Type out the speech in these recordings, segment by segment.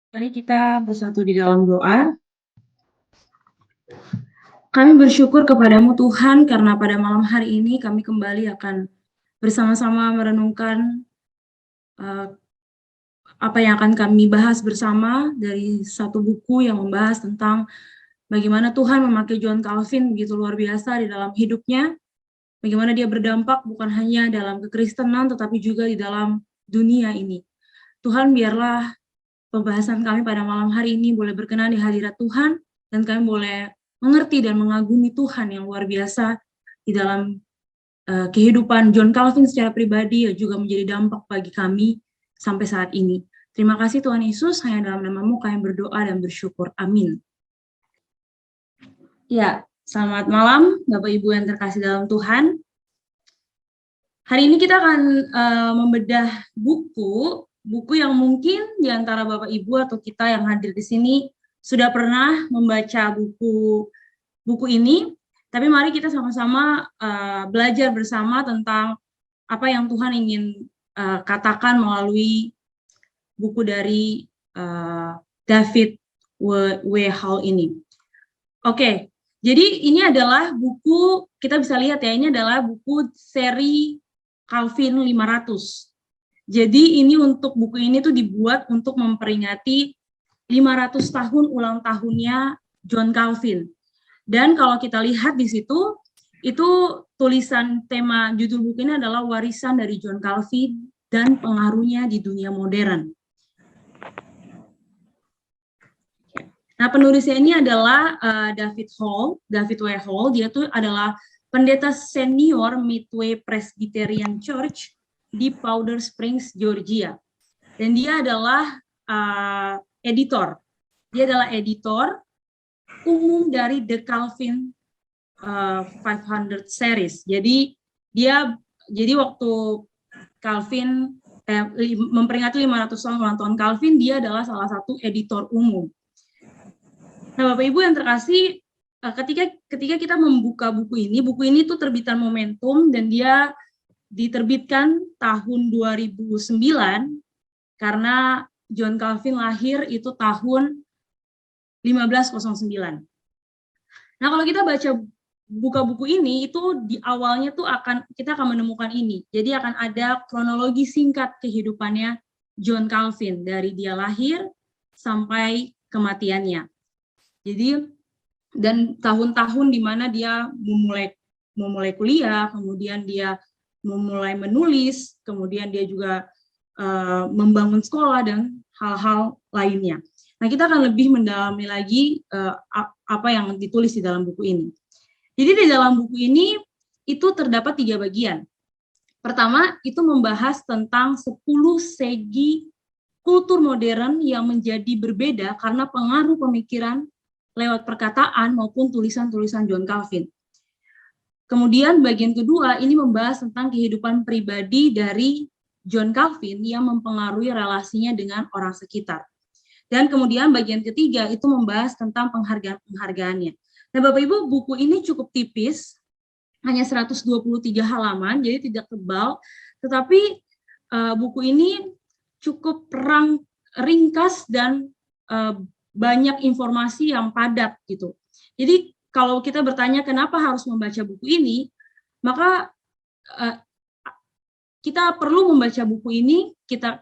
Mari kita bersatu di dalam doa. Kami bersyukur kepadamu Tuhan karena pada malam hari ini kami kembali akan bersama-sama merenungkan uh, apa yang akan kami bahas bersama dari satu buku yang membahas tentang bagaimana Tuhan memakai John Calvin begitu luar biasa di dalam hidupnya, bagaimana dia berdampak bukan hanya dalam kekristenan tetapi juga di dalam dunia ini. Tuhan, biarlah pembahasan kami pada malam hari ini boleh berkenan di hadirat Tuhan, dan kami boleh mengerti dan mengagumi Tuhan yang luar biasa di dalam kehidupan John Calvin secara pribadi, yang juga menjadi dampak bagi kami sampai saat ini. Terima kasih Tuhan Yesus, hanya dalam nama-Mu kami berdoa dan bersyukur. Amin. Ya, selamat malam Bapak Ibu yang terkasih dalam Tuhan. Hari ini kita akan membedah buku yang mungkin di antara Bapak Ibu atau kita yang hadir di sini sudah pernah membaca buku ini, tapi mari kita sama-sama belajar bersama tentang apa yang Tuhan ingin katakan melalui buku dari David W. Hall ini. Oke, jadi ini adalah buku, kita bisa lihat ya, ini adalah buku seri Calvin 500. Jadi ini untuk buku ini tuh dibuat untuk memperingati 500 tahun ulang tahunnya John Calvin. Dan kalau kita lihat di situ, itu tulisan tema judul buku ini adalah warisan dari John Calvin dan pengaruhnya di dunia modern. Nah, penulisnya ini adalah David W. Hall. Dia tuh adalah pendeta senior Midway Presbyterian Church di Powder Springs, Georgia. Dan dia adalah editor. Dia adalah editor umum dari The Calvin 500 series. Jadi waktu Calvin memperingati 500 tahun ulang tahun Calvin, dia adalah salah satu editor umum. Nah, Bapak Ibu yang terkasih, ketika kita membuka buku ini tuh terbitan Momentum, dan dia diterbitkan tahun 2009 karena John Calvin lahir itu tahun 1509. Nah, kalau kita buka buku ini, itu di awalnya tuh kita akan menemukan ini. Jadi akan ada kronologi singkat kehidupannya John Calvin dari dia lahir sampai kematiannya. Jadi dan tahun-tahun di mana dia memulai kuliah, kemudian dia memulai menulis, kemudian dia juga membangun sekolah dan hal-hal lainnya. Nah, kita akan lebih mendalami lagi apa yang ditulis di dalam buku ini. Jadi di dalam buku ini itu terdapat 3 bagian. Pertama, itu membahas tentang 10 segi kultur modern yang menjadi berbeda karena pengaruh pemikiran lewat perkataan maupun tulisan-tulisan John Calvin. Kemudian bagian kedua ini membahas tentang kehidupan pribadi dari John Calvin yang mempengaruhi relasinya dengan orang sekitar. Dan kemudian bagian ketiga itu membahas tentang penghargaan-penghargaannya. Nah, Bapak Ibu, buku ini cukup tipis, hanya 123 halaman, jadi tidak tebal, tetapi buku ini cukup ringkas dan banyak informasi yang padat gitu. Jadi kalau kita bertanya kenapa harus membaca buku ini, maka kita perlu membaca buku ini.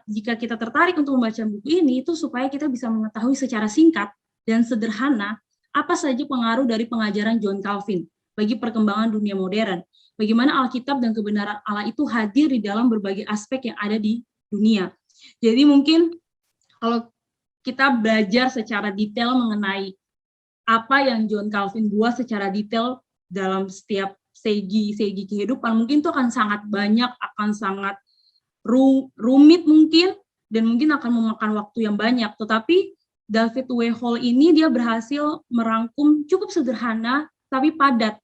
Jika kita tertarik untuk membaca buku ini, itu supaya kita bisa mengetahui secara singkat dan sederhana apa saja pengaruh dari pengajaran John Calvin bagi perkembangan dunia modern. Bagaimana Alkitab dan kebenaran Allah itu hadir di dalam berbagai aspek yang ada di dunia. Jadi mungkin kalau kita belajar secara detail mengenai apa yang John Calvin buat secara detail dalam setiap segi kehidupan, mungkin itu akan sangat banyak, akan sangat rumit mungkin, dan mungkin akan memakan waktu yang banyak. Tetapi David W. Hall ini dia berhasil merangkum cukup sederhana tapi padat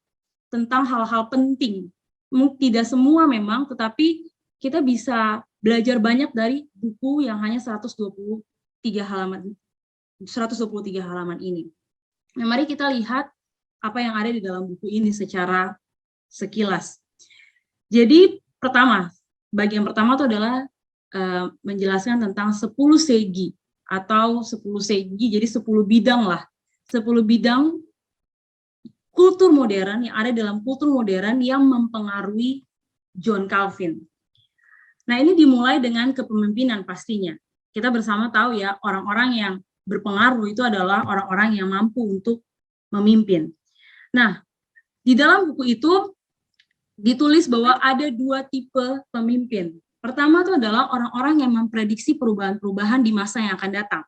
tentang hal-hal penting. Tidak semua memang, tetapi kita bisa belajar banyak dari buku yang hanya 123 halaman ini. Nah, mari kita lihat apa yang ada di dalam buku ini secara sekilas. Jadi bagian pertama itu adalah menjelaskan tentang 10 segi atau 10 segi, jadi 10 bidang lah. 10 bidang kultur modern yang ada dalam kultur modern yang mempengaruhi John Calvin. Nah, ini dimulai dengan kepemimpinan pastinya. Kita bersama tahu ya, orang-orang yang berpengaruh itu adalah orang-orang yang mampu untuk memimpin. Nah, di dalam buku itu ditulis bahwa ada 2 tipe pemimpin. Pertama itu adalah orang-orang yang memprediksi perubahan-perubahan di masa yang akan datang.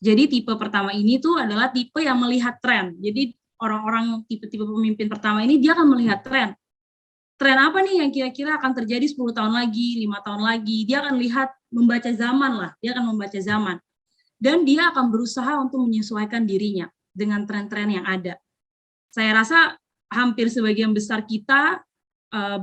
Jadi tipe pertama ini tuh adalah tipe yang melihat tren. Jadi orang-orang tipe-tipe pemimpin pertama ini dia akan melihat tren. Tren apa nih yang kira-kira akan terjadi 10 tahun lagi, 5 tahun lagi. Dia akan lihat, membaca zaman lah. Dia akan membaca zaman. Dan dia akan berusaha untuk menyesuaikan dirinya dengan tren-tren yang ada. Saya rasa hampir sebagian besar kita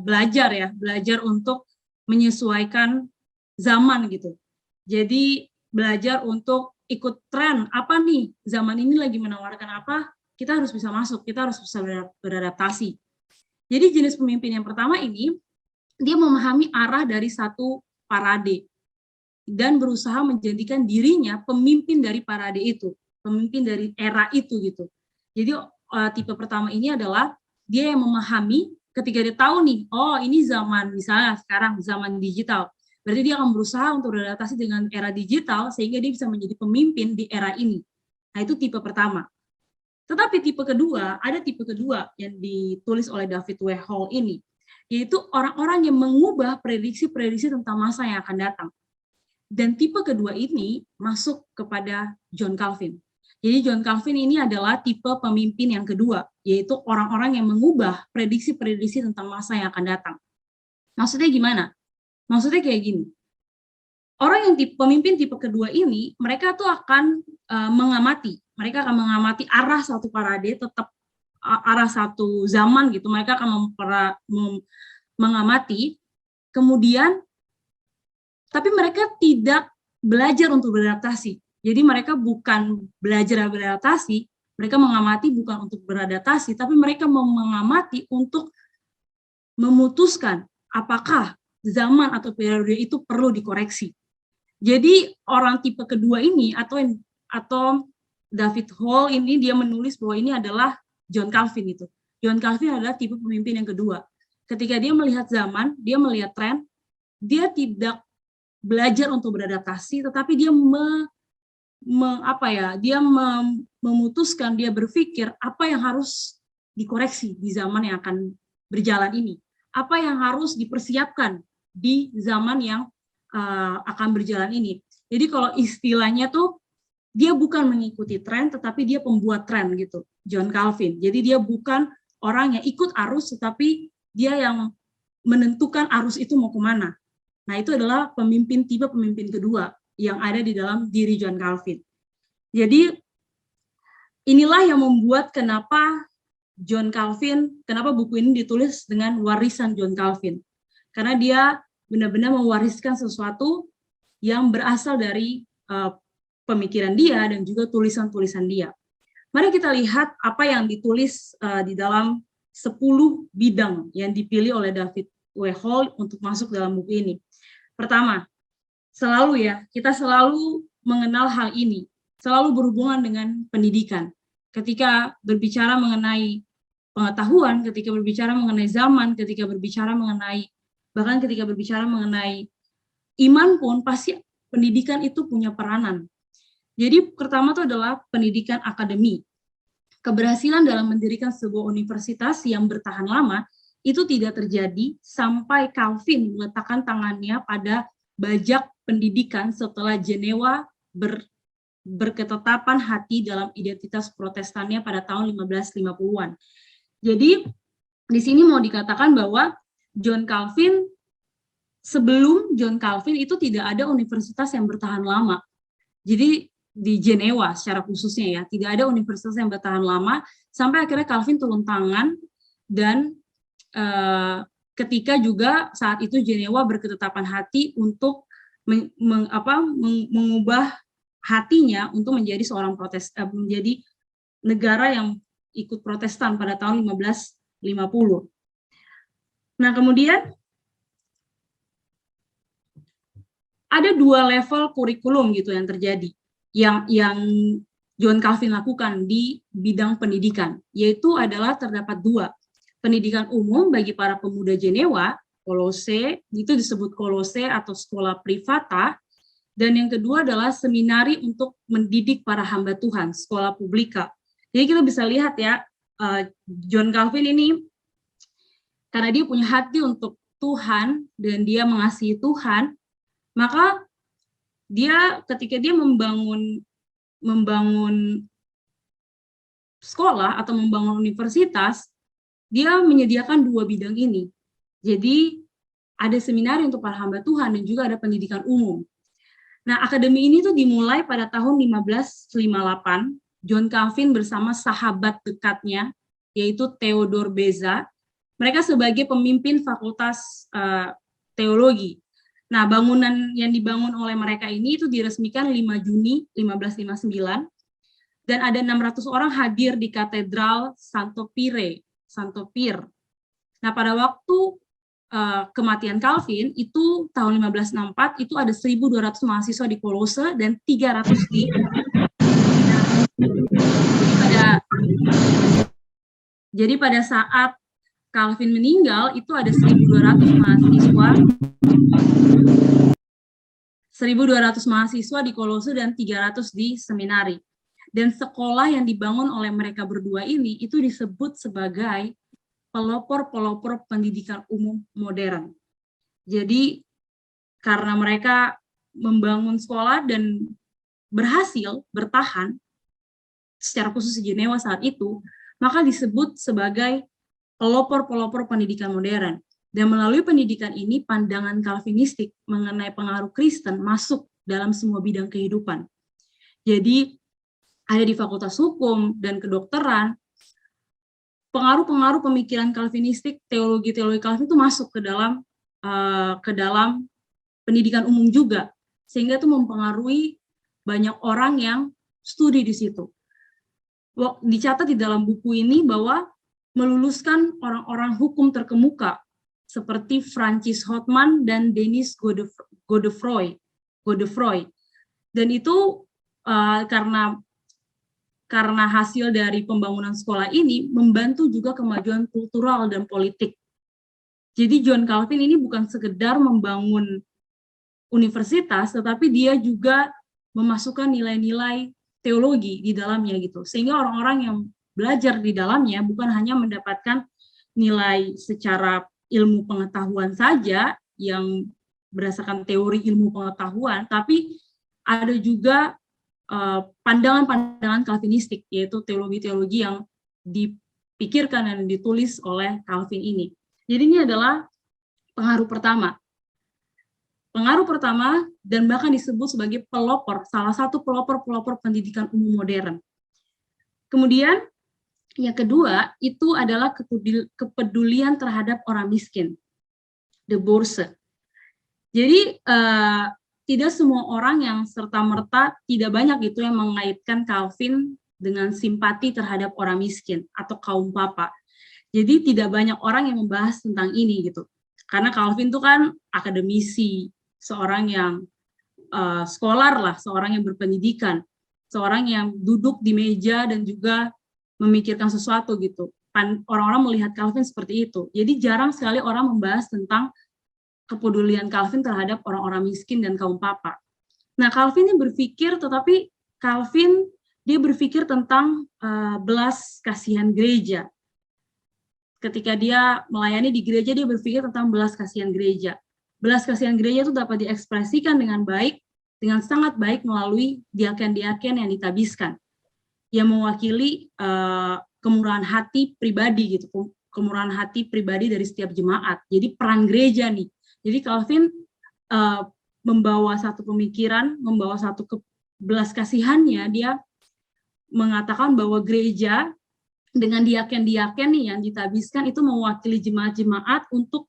belajar untuk menyesuaikan zaman gitu. Jadi belajar untuk ikut tren, apa nih zaman ini lagi menawarkan apa, kita harus bisa masuk, kita harus bisa beradaptasi. Jadi jenis pemimpin yang pertama ini, dia memahami arah dari satu parade dan berusaha menjadikan dirinya pemimpin dari parade itu, pemimpin dari era itu gitu. Jadi tipe pertama ini adalah dia yang memahami ketika dia tahu nih, oh ini zaman, misalnya sekarang zaman digital, berarti dia akan berusaha untuk beradaptasi dengan era digital sehingga dia bisa menjadi pemimpin di era ini. Nah, itu tipe pertama. Tetapi tipe kedua, ada tipe kedua yang ditulis oleh David W. Hall ini, yaitu orang-orang yang mengubah prediksi-prediksi tentang masa yang akan datang. Dan tipe kedua ini masuk kepada John Calvin. Jadi John Calvin ini adalah tipe pemimpin yang kedua, yaitu orang-orang yang mengubah prediksi-prediksi tentang masa yang akan datang. Maksudnya gimana? Maksudnya kayak gini. Orang yang pemimpin tipe kedua ini, mereka tuh akan mengamati. Mereka akan mengamati arah satu parade, tetap arah satu zaman gitu. Mereka akan mengamati. Kemudian, tapi mereka tidak belajar untuk beradaptasi. Jadi mereka bukan belajar beradaptasi, mereka mengamati bukan untuk beradaptasi, tapi mereka mengamati untuk memutuskan apakah zaman atau periode itu perlu dikoreksi. Jadi orang tipe kedua ini atau David Hall ini dia menulis bahwa ini adalah John Calvin itu. John Calvin adalah tipe pemimpin yang kedua. Ketika dia melihat zaman, dia melihat tren, dia tidak belajar untuk beradaptasi, tetapi dia memutuskan, dia berpikir apa yang harus dikoreksi di zaman yang akan berjalan ini, apa yang harus dipersiapkan di zaman yang akan berjalan ini. Jadi kalau istilahnya tuh dia bukan mengikuti tren, tetapi dia pembuat tren gitu, John Calvin. Jadi dia bukan orang yang ikut arus, tetapi dia yang menentukan arus itu mau kemana. Nah, itu adalah tipe pemimpin kedua yang ada di dalam diri John Calvin. Jadi inilah yang membuat kenapa kenapa buku ini ditulis dengan warisan John Calvin. Karena dia benar-benar mewariskan sesuatu yang berasal dari pemikiran dia dan juga tulisan-tulisan dia. Mari kita lihat apa yang ditulis di dalam 10 bidang yang dipilih oleh David W. Hall untuk masuk dalam buku ini. Pertama, kita selalu mengenal hal ini, selalu berhubungan dengan pendidikan. Ketika berbicara mengenai pengetahuan, ketika berbicara mengenai zaman, ketika berbicara mengenai iman pun, pasti pendidikan itu punya peranan. Jadi pertama itu adalah pendidikan akademi. Keberhasilan dalam mendirikan sebuah universitas yang bertahan lama itu tidak terjadi sampai Calvin meletakkan tangannya pada bajak pendidikan setelah Jenewa berketetapan hati dalam identitas Protestannya pada tahun 1550-an. Jadi di sini mau dikatakan bahwa sebelum John Calvin itu tidak ada universitas yang bertahan lama. Jadi di Jenewa secara khususnya ya, tidak ada universitas yang bertahan lama sampai akhirnya Calvin turun tangan dan ketika juga saat itu Jenewa berketetapan hati untuk mengubah hatinya untuk menjadi menjadi negara yang ikut Protestan pada tahun 1550. Nah, kemudian ada 2 level kurikulum gitu yang terjadi. yang John Calvin lakukan di bidang pendidikan, yaitu adalah terdapat 2. Pendidikan umum bagi para pemuda Jenewa, Kolose, itu disebut Kolose atau sekolah privata, dan yang kedua adalah seminari untuk mendidik para hamba Tuhan, sekolah publika. Jadi kita bisa lihat ya, John Calvin ini, karena dia punya hati untuk Tuhan, dan dia mengasihi Tuhan, maka ketika dia membangun sekolah atau membangun universitas, dia menyediakan 2 bidang ini. Jadi ada seminari untuk para hamba Tuhan dan juga ada pendidikan umum. Nah, akademi ini tuh dimulai pada tahun 1558. John Calvin bersama sahabat dekatnya, yaitu Theodore Beza. Mereka sebagai pemimpin fakultas teologi. Nah, bangunan yang dibangun oleh mereka ini itu diresmikan 5 Juni 1559, dan ada 600 orang hadir di katedral Santo Pierre. Nah, pada waktu kematian Calvin itu tahun 1564, itu ada 1.200 mahasiswa di Kolose dan 300 di jadi pada saat Calvin meninggal itu ada 1.200 mahasiswa di Kolose dan 300 di seminari. Dan sekolah yang dibangun oleh mereka berdua ini itu disebut sebagai pelopor-pelopor pendidikan umum modern. Jadi karena mereka membangun sekolah dan berhasil bertahan secara khusus di Jenewa saat itu, maka disebut sebagai pelopor-pelopor pendidikan modern. Dan melalui pendidikan ini, pandangan Calvinistik mengenai pengaruh Kristen masuk dalam semua bidang kehidupan. Jadi ada di Fakultas Hukum dan Kedokteran, pengaruh-pengaruh pemikiran Calvinistik, teologi-teologi Calvin itu masuk ke dalam pendidikan umum juga, sehingga itu mempengaruhi banyak orang yang studi di situ. Dicatat di dalam buku ini bahwa meluluskan orang-orang hukum terkemuka seperti Francis Hotman dan Denis Godefroy. Dan itu karena hasil dari pembangunan sekolah ini membantu juga kemajuan kultural dan politik. Jadi John Calvin ini bukan sekedar membangun universitas, tetapi dia juga memasukkan nilai-nilai teologi di dalamnya gitu. Sehingga orang-orang yang belajar di dalamnya bukan hanya mendapatkan nilai secara ilmu pengetahuan saja yang berdasarkan teori ilmu pengetahuan, tapi ada juga pandangan-pandangan Calvinistik, yaitu teologi-teologi yang dipikirkan dan ditulis oleh Calvin ini. Jadi ini adalah pengaruh pertama. Pengaruh pertama dan bahkan disebut sebagai pelopor, salah satu pelopor-pelopor pendidikan umum modern. Kemudian yang kedua itu adalah kepedulian terhadap orang miskin, the Bourse. Jadi tidak semua orang yang serta-merta, tidak banyak itu yang mengaitkan Calvin dengan simpati terhadap orang miskin atau kaum papa. Jadi tidak banyak orang yang membahas tentang ini gitu. Karena Calvin itu kan akademisi, seorang yang scholar lah, seorang yang berpendidikan, seorang yang duduk di meja dan juga memikirkan sesuatu gitu. Orang-orang melihat Calvin seperti itu. Jadi jarang sekali orang membahas tentang kepedulian Calvin terhadap orang-orang miskin dan kaum papa. Nah, Calvin ini berpikir, tetapi Calvin dia berpikir tentang belas kasihan gereja. Ketika dia melayani di gereja, dia berpikir tentang belas kasihan gereja. Belas kasihan gereja itu dapat diekspresikan dengan baik, dengan sangat baik melalui diaken-diaken yang ditabiskan, yang mewakili kemurahan hati pribadi gitu, kemurahan hati pribadi dari setiap jemaat. Jadi peran gereja nih. Jadi Calvin membawa satu pemikiran, membawa satu belas kasihannya, dia mengatakan bahwa gereja dengan diaken-diaken nih yang ditabiskan itu mewakili jemaat-jemaat untuk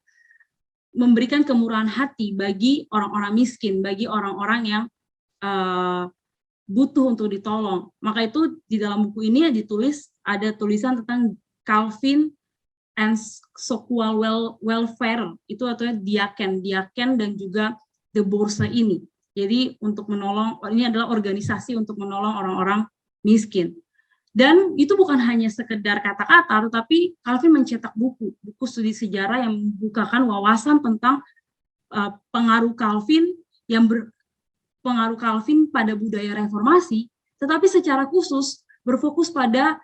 memberikan kemurahan hati bagi orang-orang miskin, bagi orang-orang yang butuh untuk ditolong. Maka itu di dalam buku ini ditulis, ada tulisan tentang Calvin and social welfare, itu atau diaken dan juga the Bourse ini. Jadi untuk menolong, ini adalah organisasi untuk menolong orang-orang miskin. Dan itu bukan hanya sekedar kata-kata, tetapi Calvin mencetak buku studi sejarah yang membukakan wawasan tentang pengaruh Calvin pengaruh Calvin pada budaya reformasi, tetapi secara khusus berfokus pada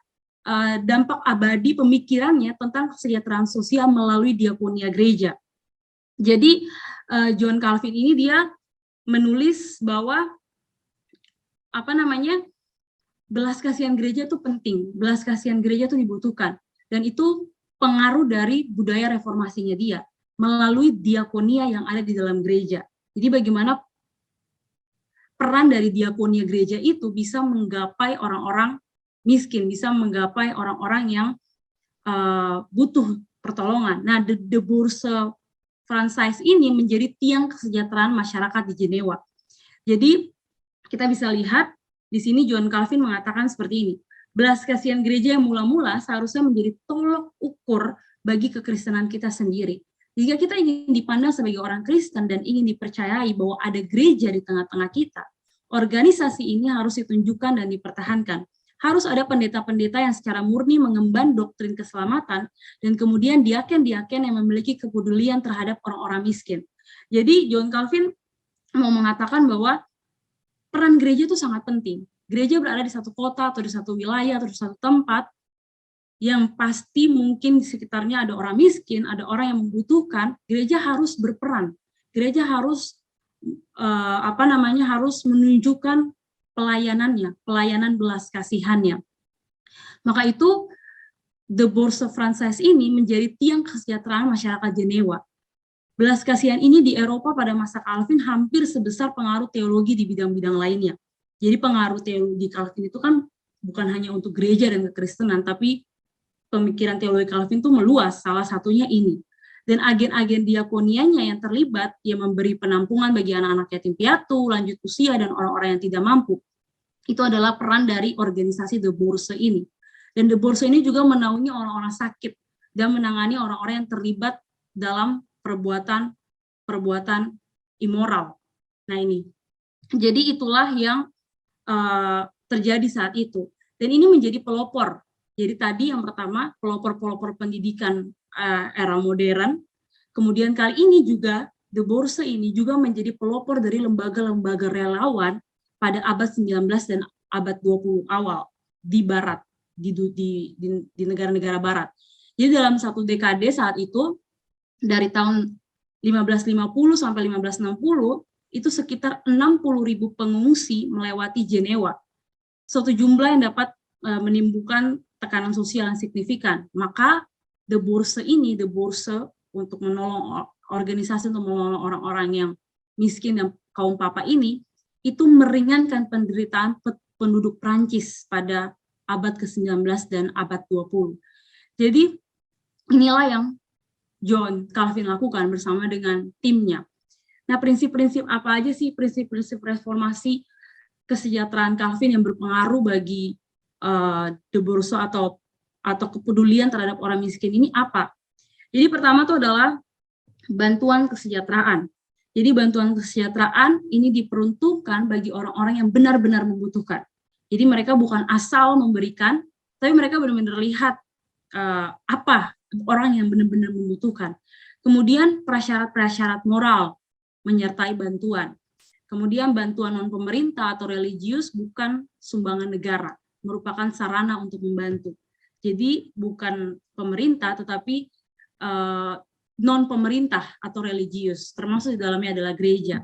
dampak abadi pemikirannya tentang kesejahteraan sosial melalui diakonia gereja. Jadi John Calvin ini dia menulis bahwa belas kasihan gereja itu penting, belas kasihan gereja itu dibutuhkan, dan itu pengaruh dari budaya reformasinya dia melalui diakonia yang ada di dalam gereja. Jadi bagaimana peran dari diakonia gereja itu bisa menggapai orang-orang miskin, bisa menggapai orang-orang yang butuh pertolongan. Nah, the Bourse franchise ini menjadi tiang kesejahteraan masyarakat di Jenewa. Jadi kita bisa lihat di sini John Calvin mengatakan seperti ini. Belas kasihan gereja yang mula-mula seharusnya menjadi tolok ukur bagi kekristenan kita sendiri. Jika kita ingin dipandang sebagai orang Kristen dan ingin dipercayai bahwa ada gereja di tengah-tengah kita, organisasi ini harus ditunjukkan dan dipertahankan. Harus ada pendeta-pendeta yang secara murni mengemban doktrin keselamatan dan kemudian diaken-diaken yang memiliki kepedulian terhadap orang-orang miskin. Jadi John Calvin mau mengatakan bahwa peran gereja itu sangat penting. Gereja berada di satu kota atau di satu wilayah atau di satu tempat yang pasti mungkin di sekitarnya ada orang miskin, ada orang yang membutuhkan. Gereja harus berperan. Gereja harus harus menunjukkan pelayanannya, pelayanan belas kasihannya. Maka itu The Bourse franchise ini menjadi tiang kesejahteraan masyarakat Jenewa. Belas kasihan ini di Eropa pada masa Calvin hampir sebesar pengaruh teologi di bidang-bidang lainnya. Jadi pengaruh teologi Calvin itu kan bukan hanya untuk gereja dan kekristenan, tapi pemikiran teologi Calvin itu meluas, salah satunya ini. Dan agen-agen diakonianya yang terlibat, yang memberi penampungan bagi anak-anak yatim piatu, lanjut usia, dan orang-orang yang tidak mampu. Itu adalah peran dari organisasi The Bourse ini. Dan The Bourse ini juga menaungi orang-orang sakit dan menangani orang-orang yang terlibat dalam perbuatan immoral. Nah ini, jadi itulah yang terjadi saat itu. Dan ini menjadi pelopor. Jadi tadi yang pertama, pelopor-pelopor pendidikan era modern. Kemudian kali ini juga, The Bourse ini juga menjadi pelopor dari lembaga-lembaga relawan pada abad 19 dan abad 20 awal di Barat, di negara-negara Barat. Jadi dalam satu dekade saat itu, dari tahun 1550 sampai 1560, itu sekitar 60.000 pengungsi melewati Jenewa. Suatu jumlah yang dapat menimbulkan tekanan sosial yang signifikan. Maka The Bourse ini, The Bourse untuk menolong organisasi untuk menolong orang-orang yang miskin dan kaum papa ini, itu meringankan penderitaan penduduk Prancis pada abad ke-19 dan abad 20. Jadi inilah yang John Calvin lakukan bersama dengan timnya. Nah, prinsip-prinsip apa aja sih prinsip-prinsip reformasi kesejahteraan Calvin yang berpengaruh bagi The Bourse atau kepedulian terhadap orang miskin ini apa? Jadi pertama itu adalah bantuan kesejahteraan. Jadi bantuan kesejahteraan ini diperuntukkan bagi orang-orang yang benar-benar membutuhkan. Jadi mereka bukan asal memberikan, tapi mereka benar-benar lihat apa orang yang benar-benar membutuhkan. Kemudian prasyarat-prasyarat moral menyertai bantuan. Kemudian bantuan non-pemerintah atau religius bukan sumbangan negara, merupakan sarana untuk membantu. Jadi bukan pemerintah tetapi non-pemerintah atau religius, termasuk di dalamnya adalah gereja.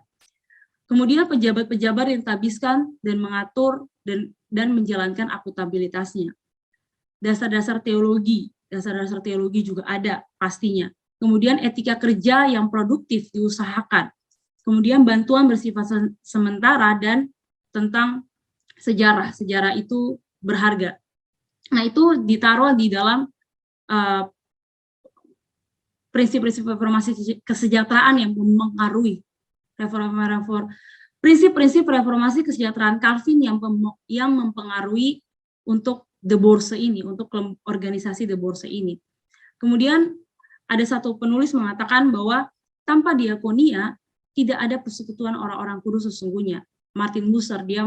Kemudian pejabat-pejabat yang ditabiskan dan mengatur dan menjalankan akuntabilitasnya. Dasar-dasar teologi juga ada pastinya. Kemudian etika kerja yang produktif diusahakan. Kemudian bantuan bersifat sementara dan tentang sejarah itu berharga. Nah itu ditaruh di dalam prinsip-prinsip reformasi kesejahteraan yang mempengaruhi prinsip-prinsip reformasi kesejahteraan Calvin yang mempengaruhi untuk The Bourse ini, untuk organisasi The Bourse ini. Kemudian ada satu penulis mengatakan bahwa tanpa diakonia, tidak ada persekutuan orang-orang kudus sesungguhnya. Martin Luther dia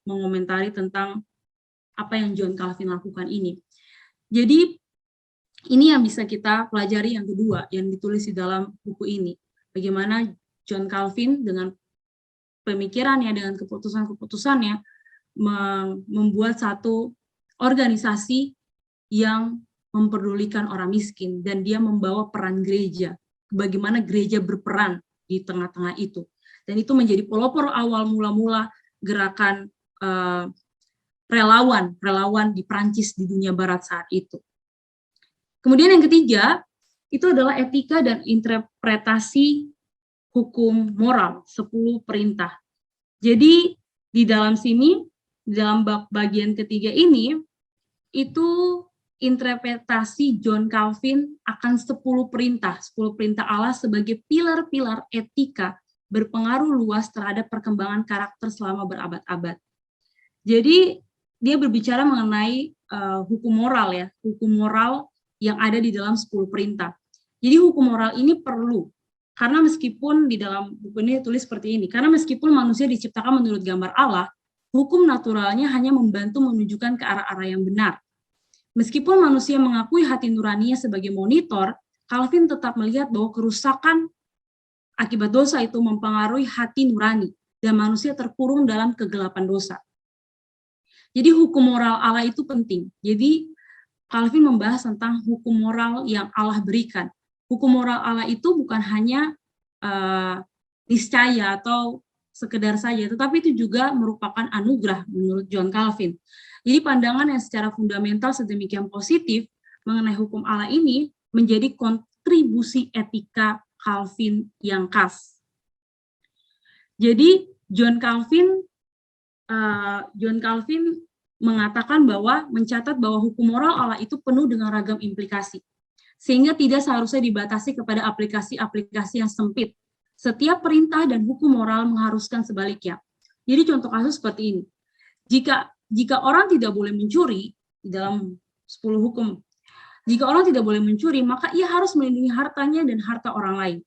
mengomentari tentang apa yang John Calvin lakukan ini. Jadi ini yang bisa kita pelajari yang kedua yang ditulis di dalam buku ini. Bagaimana John Calvin dengan pemikirannya, dengan keputusan-keputusannya membuat satu organisasi yang memperdulikan orang miskin, dan dia membawa peran gereja, bagaimana gereja berperan di tengah-tengah itu. Dan itu menjadi pelopor awal mula-mula gerakan relawan di Prancis di dunia barat saat itu. Kemudian yang ketiga, itu adalah etika dan interpretasi hukum moral, 10 perintah. Jadi di dalam sini, di dalam bagian ketiga ini, itu interpretasi John Calvin akan 10 perintah Allah sebagai pilar-pilar etika berpengaruh luas terhadap perkembangan karakter selama berabad-abad. Jadi dia berbicara mengenai hukum moral ya, hukum moral yang ada di dalam 10 perintah. Jadi hukum moral ini perlu, karena meskipun di dalam buku ini tulis seperti ini, karena meskipun manusia diciptakan menurut gambar Allah, hukum naturalnya hanya membantu menunjukkan ke arah-arah yang benar. Meskipun manusia mengakui hati nuraninya sebagai monitor, Calvin tetap melihat bahwa kerusakan akibat dosa itu mempengaruhi hati nurani, dan manusia terkurung dalam kegelapan dosa. Jadi hukum moral Allah itu penting. Jadi Calvin membahas tentang hukum moral yang Allah berikan. Hukum moral Allah itu bukan hanya niscaya atau sekedar saja, tetapi itu juga merupakan anugerah menurut John Calvin. Jadi pandangan yang secara fundamental sedemikian positif mengenai hukum Allah ini menjadi kontribusi etika Calvin yang khas. Jadi John Calvin mengatakan bahwa mencatat bahwa hukum moral Allah itu penuh dengan ragam implikasi, sehingga tidak seharusnya dibatasi kepada aplikasi-aplikasi yang sempit. Setiap perintah dan hukum moral mengharuskan sebaliknya. Jadi contoh kasus seperti ini. Jika orang tidak boleh mencuri di dalam 10 hukum, jika orang tidak boleh mencuri, maka ia harus melindungi hartanya dan harta orang lain.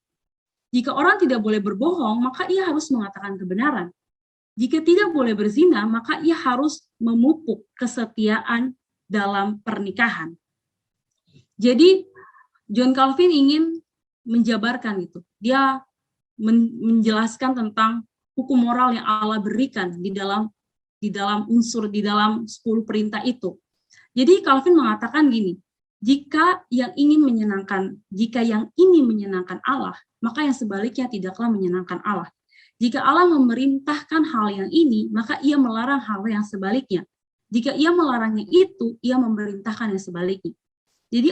Jika orang tidak boleh berbohong, maka ia harus mengatakan kebenaran. Jika tidak boleh berzina, maka ia harus memupuk kesetiaan dalam pernikahan. Jadi John Calvin ingin menjabarkan itu. Dia menjelaskan tentang hukum moral yang Allah berikan di dalam 10 perintah itu. Jadi Calvin mengatakan gini, jika yang ini menyenangkan Allah, maka yang sebaliknya tidaklah menyenangkan Allah. Jika Allah memerintahkan hal yang ini, maka ia melarang hal yang sebaliknya. Jika ia melarangnya itu, ia memerintahkan yang sebaliknya. Jadi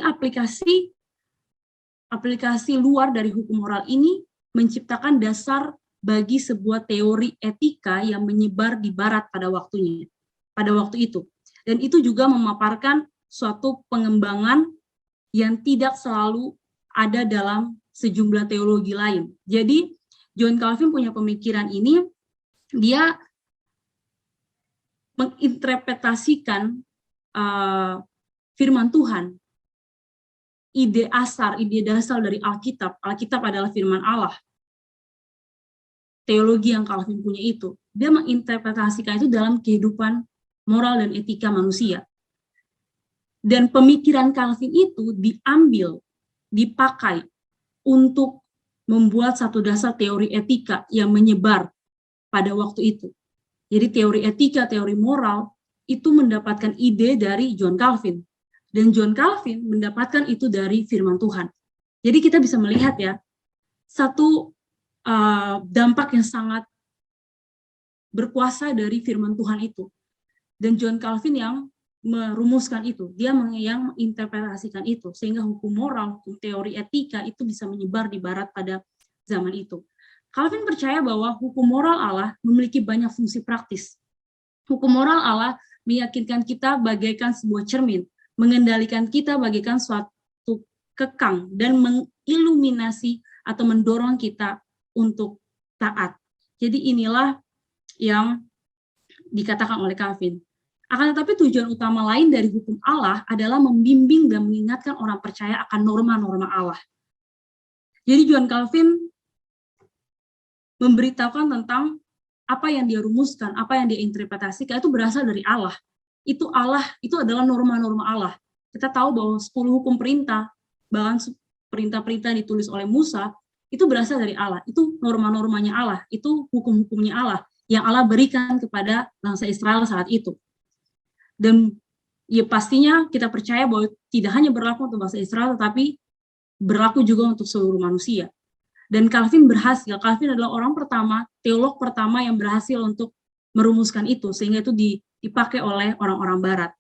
aplikasi luar dari hukum moral ini menciptakan dasar bagi sebuah teori etika yang menyebar di barat pada waktu itu. Dan itu juga memaparkan suatu pengembangan yang tidak selalu ada dalam sejumlah teologi lain. Jadi John Calvin punya pemikiran ini, dia menginterpretasikan firman Tuhan, ide dasar dari Alkitab. Alkitab adalah firman Allah. Teologi yang Calvin punya itu, dia menginterpretasikan itu dalam kehidupan moral dan etika manusia. Dan pemikiran Calvin itu dipakai untuk membuat satu dasar teori etika yang menyebar pada waktu itu. Jadi teori etika, teori moral itu mendapatkan ide dari John Calvin. Dan John Calvin mendapatkan itu dari firman Tuhan. Jadi kita bisa melihat ya, satu dampak yang sangat berkuasa dari firman Tuhan itu. Dan John Calvin yang merumuskan itu, dia yang menginterpretasikan itu, sehingga hukum moral, hukum teori etika itu bisa menyebar di barat pada zaman itu. Calvin percaya bahwa hukum moral Allah memiliki banyak fungsi praktis. Hukum moral Allah meyakinkan kita bagaikan sebuah cermin, mengendalikan kita bagaikan suatu kekang, dan mengiluminasi atau mendorong kita untuk taat. Jadi inilah yang dikatakan oleh Calvin. Akan tetapi tujuan utama lain dari hukum Allah adalah membimbing dan mengingatkan orang percaya akan norma-norma Allah. Jadi John Calvin memberitahukan tentang apa yang dia rumuskan, apa yang dia interpretasikan itu berasal dari Allah. Itu adalah norma-norma Allah. Kita tahu bahwa 10 hukum perintah, bahkan perintah-perintah yang ditulis oleh Musa, itu berasal dari Allah. Itu norma-normanya Allah, itu hukum-hukumnya Allah yang Allah berikan kepada bangsa Israel saat itu. Dan ya pastinya kita percaya bahwa tidak hanya berlaku untuk bangsa Israel, tetapi berlaku juga untuk seluruh manusia. Dan Calvin berhasil, Calvin adalah orang pertama, teolog pertama yang berhasil untuk merumuskan itu, sehingga itu dipakai oleh orang-orang barat.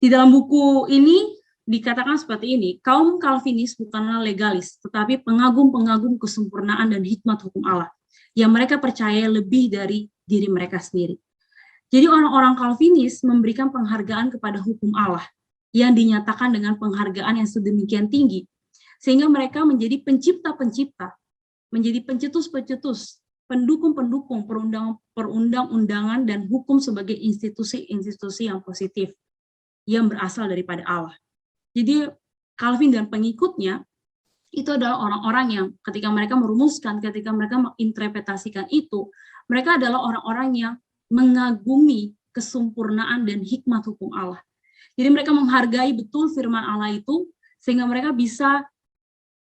Di dalam buku ini dikatakan seperti ini, kaum Calvinis bukanlah legalis, tetapi pengagum-pengagum kesempurnaan dan hikmat hukum Allah, yang mereka percaya lebih dari diri mereka sendiri. Jadi orang-orang Calvinis memberikan penghargaan kepada hukum Allah, yang dinyatakan dengan penghargaan yang sedemikian tinggi, sehingga mereka menjadi pencipta-pencipta, menjadi pencetus-pencetus, pendukung-pendukung perundang-undangan dan hukum sebagai institusi-institusi yang positif, yang berasal daripada Allah. Jadi Calvin dan pengikutnya itu adalah orang-orang yang ketika mereka merumuskan, ketika mereka menginterpretasikan itu, mereka adalah orang-orang yang mengagumi kesempurnaan dan hikmat hukum Allah. Jadi mereka menghargai betul firman Allah itu, sehingga mereka bisa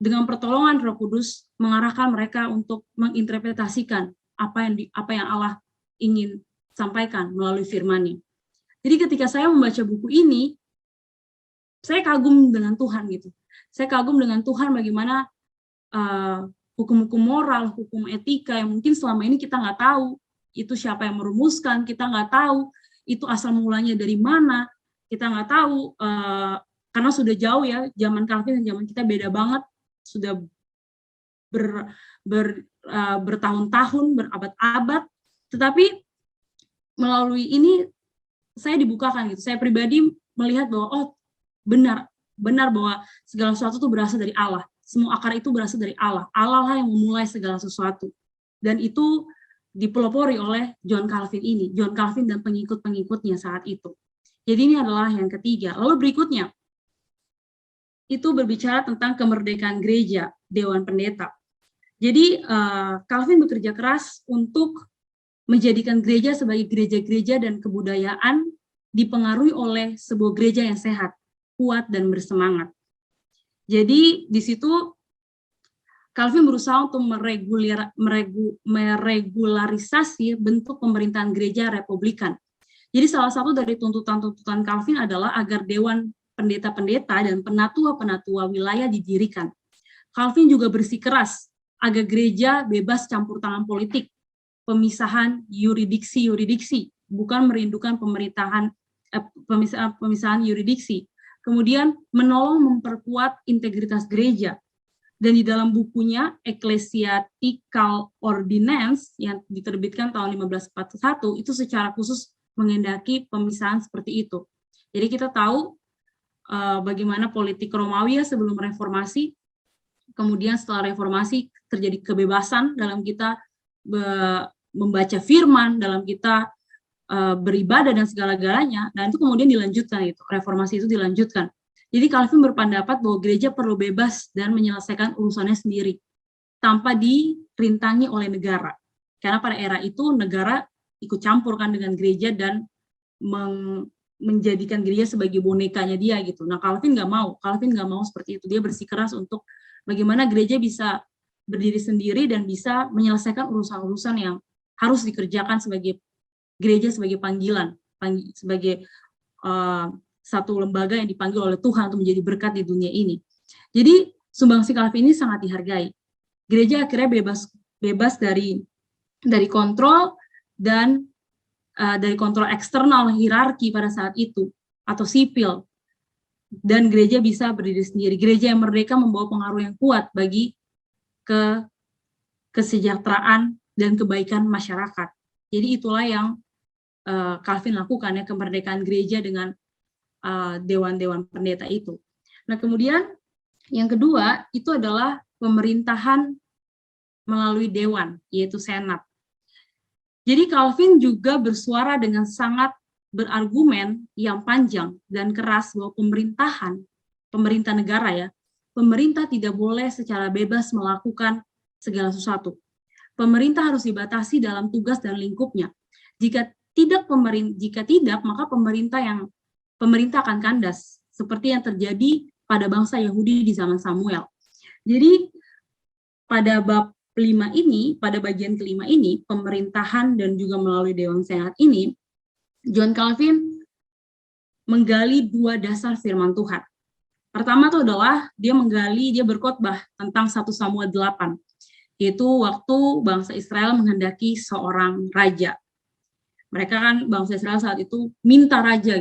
dengan pertolongan Roh Kudus mengarahkan mereka untuk menginterpretasikan apa yang Allah ingin sampaikan melalui firman-Nya. Jadi ketika saya membaca buku ini, saya kagum dengan Tuhan gitu. Saya kagum dengan Tuhan bagaimana hukum-hukum moral, hukum etika yang mungkin selama ini kita nggak tahu itu siapa yang merumuskan, kita nggak tahu itu asal mulanya dari mana, kita nggak tahu karena sudah jauh ya, zaman Calvin dan zaman kita beda banget. Sudah bertahun-tahun, berabad-abad, tetapi melalui ini saya dibukakan gitu. Saya pribadi melihat bahwa benar bahwa segala sesuatu itu berasal dari Allah. Semua akar itu berasal dari Allah. Allah lah yang memulai segala sesuatu. Dan itu dipelopori oleh John Calvin ini, John Calvin dan pengikut-pengikutnya saat itu. Jadi ini adalah yang ketiga. Lalu berikutnya, itu berbicara tentang kemerdekaan gereja, Dewan Pendeta. Jadi Calvin bekerja keras untuk menjadikan gereja sebagai gereja-gereja dan kebudayaan dipengaruhi oleh sebuah gereja yang sehat, kuat, dan bersemangat. Jadi di situ Calvin berusaha untuk meregularisasi bentuk pemerintahan gereja republikan. Jadi salah satu dari tuntutan-tuntutan Calvin adalah agar Dewan Pendeta-pendeta dan penatua-penatua wilayah didirikan. Calvin juga bersikeras agar gereja bebas campur tangan politik, pemisahan yuridiksi, bukan merindukan pemisahan yuridiksi. Kemudian menolong memperkuat integritas gereja. Dan di dalam bukunya Ecclesiastical Ordinance yang diterbitkan tahun 1541 itu secara khusus mengendaki pemisahan seperti itu. Jadi kita tahu bagaimana politik Romawi ya sebelum reformasi, kemudian setelah reformasi terjadi kebebasan dalam kita membaca firman, dalam kita beribadah dan segala-galanya, dan itu kemudian dilanjutkan, itu reformasi itu dilanjutkan. Jadi Calvin berpendapat bahwa gereja perlu bebas dan menyelesaikan urusannya sendiri tanpa dirintangi oleh negara, karena pada era itu negara ikut campurkan dengan gereja dan menjadikan gereja sebagai bonekanya dia gitu. Nah Calvin nggak mau seperti itu. Dia bersikeras untuk bagaimana gereja bisa berdiri sendiri dan bisa menyelesaikan urusan-urusan yang harus dikerjakan sebagai gereja, sebagai panggilan, sebagai satu lembaga yang dipanggil oleh Tuhan untuk menjadi berkat di dunia ini. Jadi sumbangsi Calvin ini sangat dihargai. Gereja akhirnya bebas dari kontrol dan dari kontrol eksternal hierarki pada saat itu atau sipil, dan gereja bisa berdiri sendiri. Gereja yang merdeka membawa pengaruh yang kuat bagi kesejahteraan dan kebaikan masyarakat. Jadi itulah yang Calvin lakukan ya, kemerdekaan gereja dengan dewan-dewan pendeta itu. Nah kemudian yang kedua itu adalah pemerintahan melalui dewan, yaitu senat. Jadi Calvin juga bersuara dengan sangat berargumen yang panjang dan keras bahwa pemerintah negara ya, pemerintah tidak boleh secara bebas melakukan segala sesuatu. Pemerintah harus dibatasi dalam tugas dan lingkupnya. Jika tidak, maka pemerintah akan kandas, seperti yang terjadi pada bangsa Yahudi di zaman Samuel. Jadi pada bab 5 ini, pada bagian kelima ini, pemerintahan dan juga melalui Dewan Senat ini, John Calvin menggali dua dasar firman Tuhan. Pertama itu adalah dia berkhotbah tentang 1 Samuel 8, yaitu waktu bangsa Israel menghendaki seorang raja. Mereka kan bangsa Israel saat itu minta raja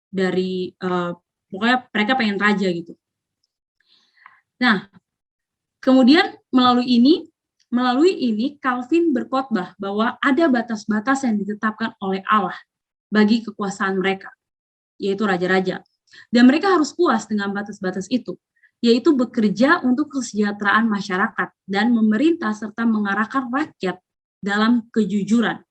dari pokoknya mereka pengen raja gitu. Nah, kemudian melalui ini Calvin berkhotbah bahwa ada batas-batas yang ditetapkan oleh Allah bagi kekuasaan mereka, yaitu raja-raja. Dan mereka harus puas dengan batas-batas itu, yaitu bekerja untuk kesejahteraan masyarakat dan memerintah serta mengarahkan rakyat dalam kejujuran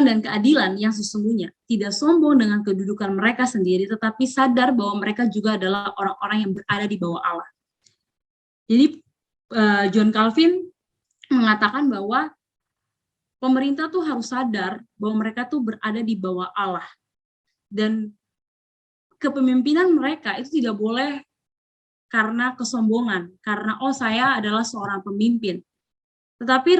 dan keadilan yang sesungguhnya, tidak sombong dengan kedudukan mereka sendiri, tetapi sadar bahwa mereka juga adalah orang-orang yang berada di bawah Allah. Jadi John Calvin mengatakan bahwa pemerintah tuh harus sadar bahwa mereka tuh berada di bawah Allah. Dan kepemimpinan mereka itu tidak boleh karena kesombongan, karena saya adalah seorang pemimpin. Tetapi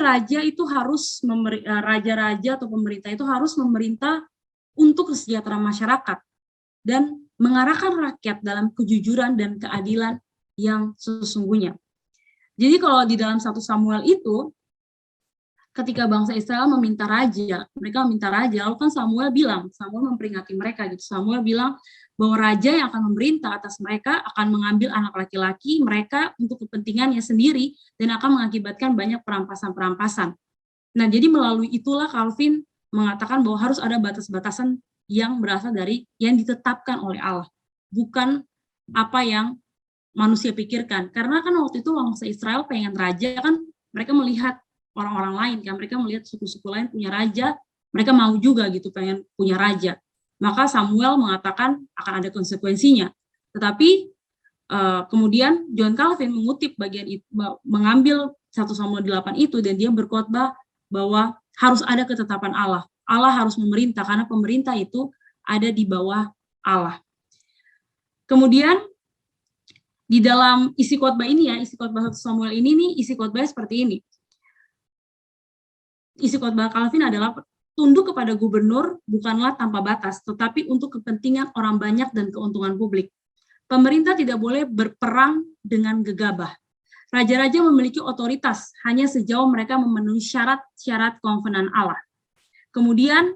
raja-raja atau pemerintah itu harus memerintah untuk kesejahteraan masyarakat dan mengarahkan rakyat dalam kejujuran dan keadilan yang sesungguhnya. Jadi kalau di dalam 1 Samuel itu, ketika bangsa Israel meminta raja, lalu kan Samuel memperingati mereka gitu. Samuel bilang bahwa raja yang akan memerintah atas mereka akan mengambil anak laki-laki mereka untuk kepentingannya sendiri dan akan mengakibatkan banyak perampasan-perampasan. Nah, jadi melalui itulah Calvin mengatakan bahwa harus ada batas-batasan yang berasal dari yang ditetapkan oleh Allah, bukan apa yang manusia pikirkan. Karena kan waktu itu bangsa Israel pengen raja kan, mereka melihat orang-orang lain kan, mereka melihat suku-suku lain punya raja, mereka mau juga gitu pengen punya raja. Maka Samuel mengatakan akan ada konsekuensinya. Tetapi kemudian John Calvin mengutip bagian itu, mengambil 1 Samuel 8 itu, dan dia berkhotbah bahwa harus ada ketetapan Allah. Allah harus memerintah karena pemerintah itu ada di bawah Allah. Kemudian di dalam isi khotbah ini isi khotbah 1 Samuel ini nih, isi khotbahnya seperti ini. Isi khotbah Calvin adalah tunduk kepada gubernur bukanlah tanpa batas, tetapi untuk kepentingan orang banyak dan keuntungan publik. Pemerintah tidak boleh berperang dengan gegabah. Raja-raja memiliki otoritas hanya sejauh mereka memenuhi syarat-syarat kovenan Allah. Kemudian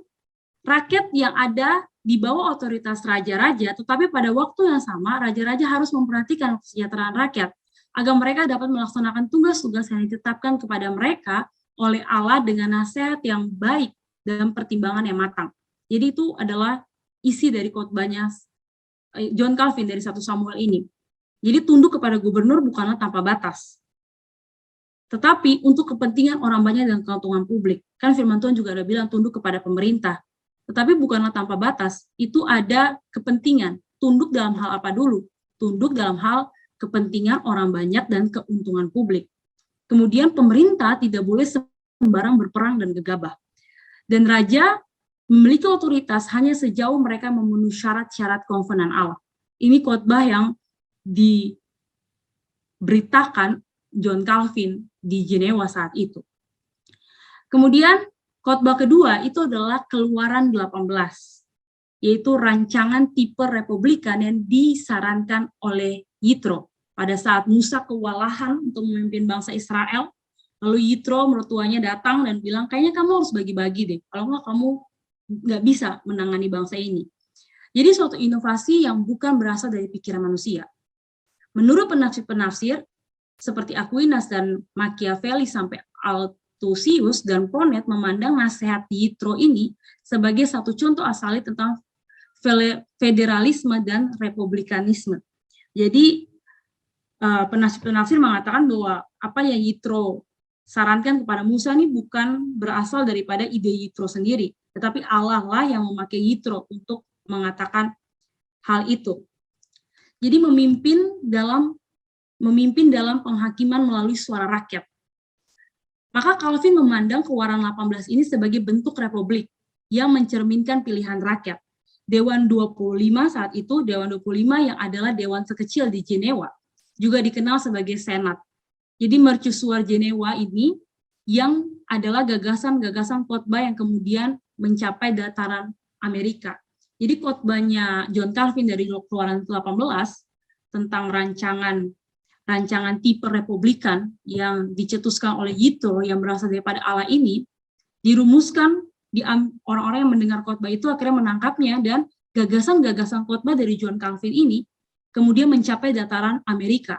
rakyat yang ada di bawah otoritas raja-raja, tetapi pada waktu yang sama raja-raja harus memperhatikan kesejahteraan rakyat agar mereka dapat melaksanakan tugas-tugas yang ditetapkan kepada mereka oleh Allah dengan nasihat yang baik dan pertimbangan yang matang. Jadi itu adalah isi dari khotbahnya John Calvin dari 1 Samuel ini. Jadi tunduk kepada gubernur bukanlah tanpa batas, tetapi untuk kepentingan orang banyak dan keuntungan publik. Kan firman Tuhan juga ada bilang tunduk kepada pemerintah, tetapi bukanlah tanpa batas. Itu ada kepentingan. Tunduk dalam hal apa dulu? Tunduk dalam hal kepentingan orang banyak dan keuntungan publik. Kemudian pemerintah tidak boleh sembarang berperang dan gegabah. Dan raja memiliki otoritas hanya sejauh mereka memenuhi syarat-syarat kovenan Allah. Ini khotbah yang diberitakan John Calvin di Jenewa saat itu. Kemudian khotbah kedua itu adalah Keluaran 18, yaitu rancangan tipe republikan yang disarankan oleh Yitro. Pada saat Musa kewalahan untuk memimpin bangsa Israel, lalu Yitro mertuanya datang dan bilang, kayaknya kamu harus bagi-bagi deh, kalau enggak kamu nggak bisa menangani bangsa ini. Jadi suatu inovasi yang bukan berasal dari pikiran manusia. Menurut penafsir-penafsir, seperti Aquinas dan Machiavelli sampai Althusius dan Ponet memandang nasihat Yitro ini sebagai satu contoh asali tentang federalisme dan republikanisme. Jadi penafsir mengatakan bahwa apa yang Yitro sarankan kepada Musa ini bukan berasal daripada ide Yitro sendiri, tetapi Allah lah yang memakai Yitro untuk mengatakan hal itu. Jadi memimpin dalam penghakiman melalui suara rakyat. Maka Calvin memandang Keluaran 18 ini sebagai bentuk republik yang mencerminkan pilihan rakyat. Dewan 25 saat itu, Dewan 25 yang adalah dewan sekecil di Jenewa, juga dikenal sebagai Senat. Jadi mercusuar Jenewa ini yang adalah gagasan-gagasan khotbah yang kemudian mencapai dataran Amerika. Jadi khotbahnya John Calvin dari Keluaran 18 tentang rancangan tipe republikan yang dicetuskan oleh Yitro yang berasal daripada Allah ini dirumuskan di orang-orang yang mendengar khotbah itu akhirnya menangkapnya, dan gagasan-gagasan khotbah dari John Calvin ini kemudian mencapai dataran Amerika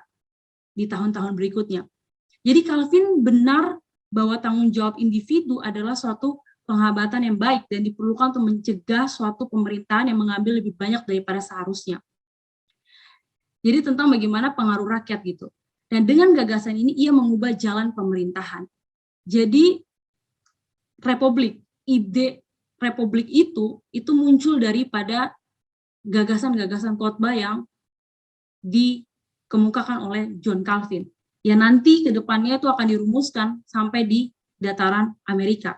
di tahun-tahun berikutnya. Jadi Calvin benar bahwa tanggung jawab individu adalah suatu penghambatan yang baik dan diperlukan untuk mencegah suatu pemerintahan yang mengambil lebih banyak daripada seharusnya. Jadi tentang bagaimana pengaruh rakyat gitu. Dan dengan gagasan ini ia mengubah jalan pemerintahan. Jadi ide republik itu muncul daripada gagasan-gagasan khotbah yang dikemukakan oleh John Calvin. Ya nanti ke depannya itu akan dirumuskan sampai di dataran Amerika.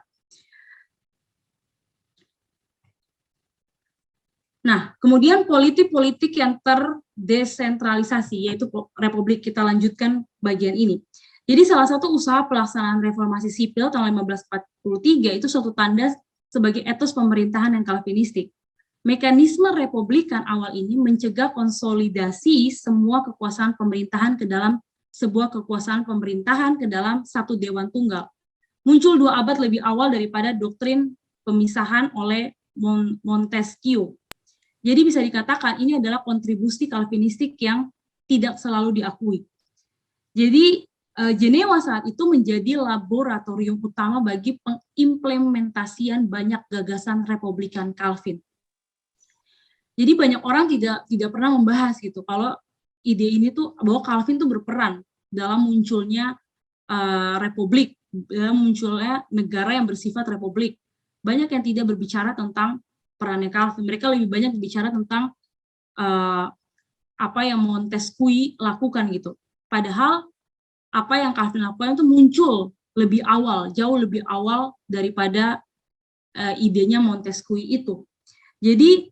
Nah, kemudian politik-politik yang terdesentralisasi, yaitu republik, kita lanjutkan bagian ini. Jadi salah satu usaha pelaksanaan reformasi sipil tahun 1543 itu suatu tanda sebagai etos pemerintahan yang kalvinistik. Mekanisme republikan awal ini mencegah konsolidasi semua kekuasaan pemerintahan ke dalam sebuah kekuasaan pemerintahan ke dalam satu dewan tunggal. Muncul 2 abad lebih awal daripada doktrin pemisahan oleh Montesquieu. Jadi bisa dikatakan ini adalah kontribusi kalvinistik yang tidak selalu diakui. Jadi Jenewa saat itu menjadi laboratorium utama bagi pengimplementasian banyak gagasan republikan Calvin. Jadi banyak orang tidak pernah membahas gitu kalau ide ini tuh bahwa Calvin tuh berperan dalam munculnya republik, dalam munculnya negara yang bersifat republik. Banyak yang tidak berbicara tentang perannya Calvin. Mereka lebih banyak berbicara tentang apa yang Montesquieu lakukan gitu. Padahal apa yang Calvin lakukan itu muncul lebih awal, jauh lebih awal daripada idenya Montesquieu itu. Jadi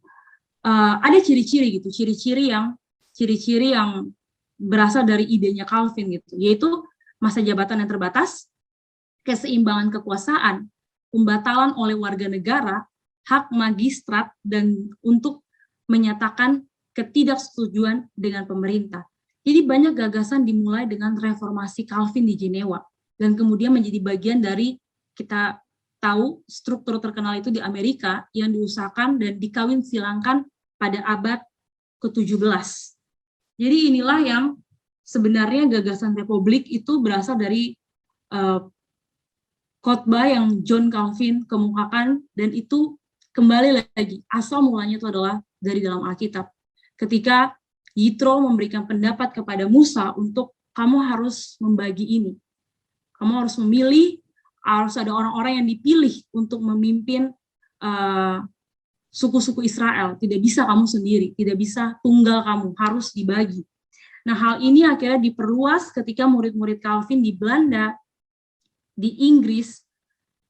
ada ciri-ciri gitu, ciri-ciri yang berasal dari idenya Calvin gitu, yaitu masa jabatan yang terbatas, keseimbangan kekuasaan, pembatalan oleh warga negara, hak magistrat, dan untuk menyatakan ketidaksetujuan dengan pemerintah. Jadi banyak gagasan dimulai dengan reformasi Calvin di Jenewa, dan kemudian menjadi bagian dari, kita tahu struktur terkenal itu di Amerika yang diusahakan dan dikawin silangkan pada abad ke-17. Jadi inilah yang sebenarnya gagasan republik itu berasal dari khotbah yang John Calvin kemukakan, dan itu kembali lagi, asal mulanya itu adalah dari dalam Alkitab. Ketika Yitro memberikan pendapat kepada Musa untuk kamu harus membagi ini. Kamu harus memilih, harus ada orang-orang yang dipilih untuk memimpin suku-suku Israel. Tidak bisa kamu sendiri, tidak bisa tunggal kamu, harus dibagi. Nah, hal ini akhirnya diperluas ketika murid-murid Calvin di Belanda, di Inggris,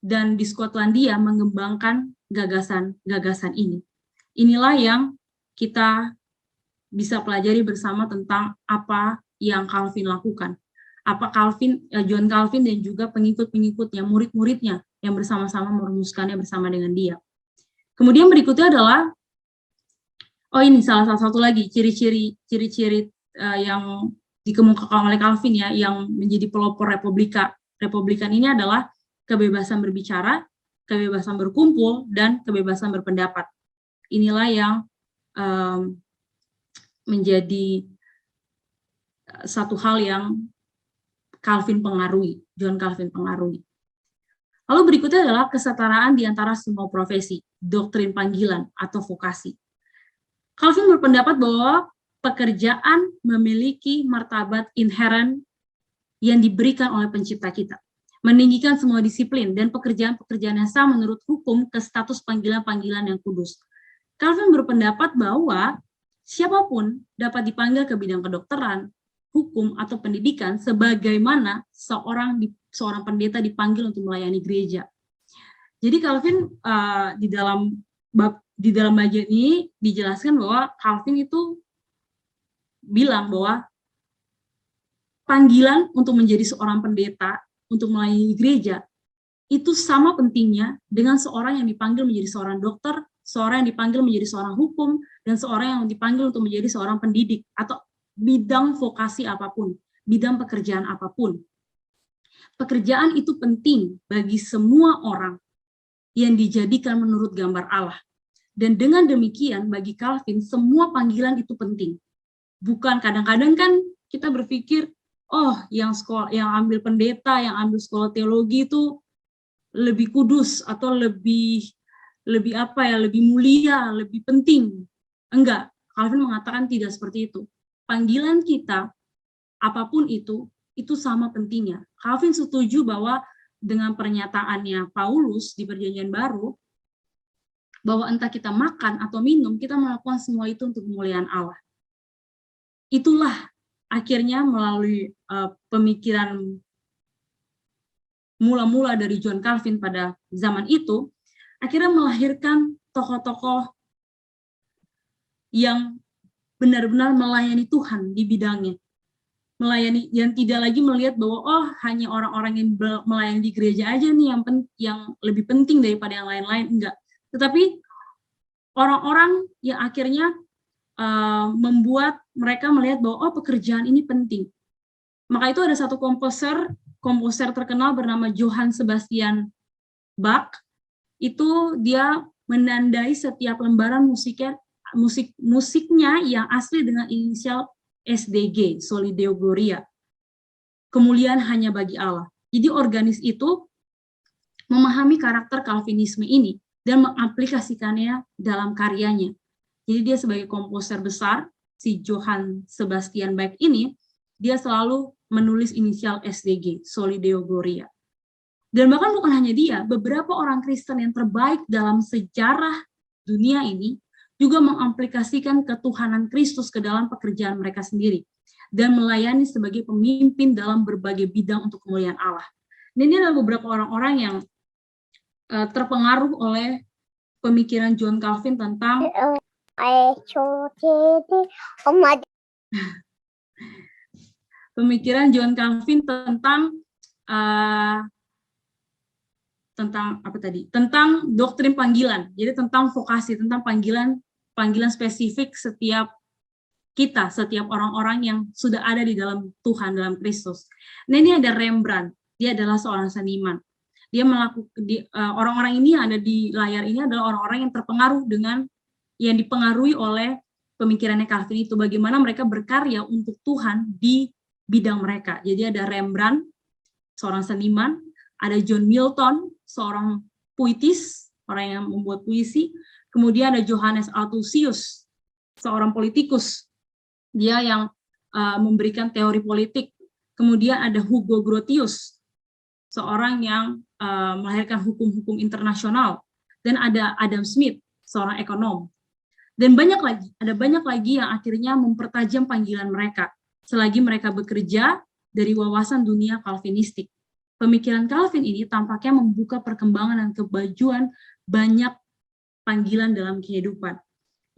dan di Skotlandia mengembangkan gagasan-gagasan ini. Inilah yang kita bisa pelajari bersama tentang apa yang Calvin lakukan. Apa John Calvin dan juga pengikut-pengikutnya, murid-muridnya yang bersama-sama merumuskannya bersama dengan dia. Kemudian berikutnya adalah, ini salah satu lagi ciri-ciri yang dikemukakan oleh Calvin ya, yang menjadi pelopor republikan ini adalah kebebasan berbicara, kebebasan berkumpul, dan kebebasan berpendapat. Inilah yang menjadi satu hal yang John Calvin pengaruhi. Lalu berikutnya adalah kesetaraan di antara semua profesi, doktrin panggilan atau vokasi. Calvin berpendapat bahwa pekerjaan memiliki martabat inheren yang diberikan oleh pencipta kita, meninggikan semua disiplin dan pekerjaan-pekerjaan yang sah menurut hukum ke status panggilan-panggilan yang kudus. Calvin berpendapat bahwa siapapun dapat dipanggil ke bidang kedokteran, hukum, atau pendidikan sebagaimana seorang pendeta dipanggil untuk melayani gereja. Jadi Calvin di dalam bagian ini dijelaskan bahwa Calvin itu bilang bahwa panggilan untuk menjadi seorang pendeta, untuk melayani gereja, itu sama pentingnya dengan seorang yang dipanggil menjadi seorang dokter, seorang yang dipanggil menjadi seorang hukum, dan seorang yang dipanggil untuk menjadi seorang pendidik, atau bidang vokasi apapun, bidang pekerjaan apapun. Pekerjaan itu penting bagi semua orang yang dijadikan menurut gambar Allah. Dan dengan demikian, bagi Calvin, semua panggilan itu penting. Bukan kadang-kadang kan kita berpikir, oh yang ambil pendeta, yang ambil sekolah teologi itu lebih kudus atau lebih mulia, lebih penting. Enggak, Calvin mengatakan tidak seperti itu. Panggilan kita, apapun itu sama pentingnya. Calvin setuju bahwa dengan pernyataannya Paulus di Perjanjian Baru, bahwa entah kita makan atau minum, kita melakukan semua itu untuk kemuliaan Allah. Itulah akhirnya melalui pemikiran mula-mula dari John Calvin pada zaman itu, akhirnya melahirkan tokoh-tokoh yang benar-benar melayani Tuhan di bidangnya. Melayani, yang tidak lagi melihat bahwa oh hanya orang-orang yang melayani di gereja aja nih yang lebih penting daripada yang lain-lain, enggak. Tetapi orang-orang yang akhirnya membuat mereka melihat bahwa oh pekerjaan ini penting. Maka itu ada satu komposer terkenal bernama Johann Sebastian Bach. Itu dia menandai setiap lembaran musiknya yang asli dengan inisial SDG, Soli Deo Gloria. Kemuliaan hanya bagi Allah. Jadi organis itu memahami karakter Calvinisme ini dan mengaplikasikannya dalam karyanya. Jadi dia sebagai komposer besar, si Johann Sebastian Bach ini, dia selalu menulis inisial SDG, Soli Deo Gloria. Dan bahkan bukan hanya dia, beberapa orang Kristen yang terbaik dalam sejarah dunia ini juga mengamplikasikan ketuhanan Kristus ke dalam pekerjaan mereka sendiri dan melayani sebagai pemimpin dalam berbagai bidang untuk kemuliaan Allah. Dan ini adalah beberapa orang-orang yang terpengaruh oleh pemikiran John Calvin tentang pemikiran John Calvin tentang doktrin panggilan. Jadi tentang vokasi, tentang panggilan spesifik setiap orang-orang yang sudah ada di dalam Tuhan, dalam Kristus. Nah, ini ada Rembrandt. Dia adalah seorang seniman. Dia orang-orang ini yang ada di layar ini adalah orang-orang yang terpengaruh yang dipengaruhi oleh pemikirannya Calvin itu, bagaimana mereka berkarya untuk Tuhan di bidang mereka. Jadi ada Rembrandt, seorang seniman, ada John Milton, seorang puitis, orang yang membuat puisi, kemudian ada Johannes Althusius, seorang politikus, dia yang memberikan teori politik, kemudian ada Hugo Grotius, seorang yang melahirkan hukum-hukum internasional, dan ada Adam Smith, seorang ekonom. Dan ada banyak lagi yang akhirnya mempertajam panggilan mereka selagi mereka bekerja dari wawasan dunia Calvinistik. Pemikiran Calvin ini tampaknya membuka perkembangan dan kemajuan banyak panggilan dalam kehidupan.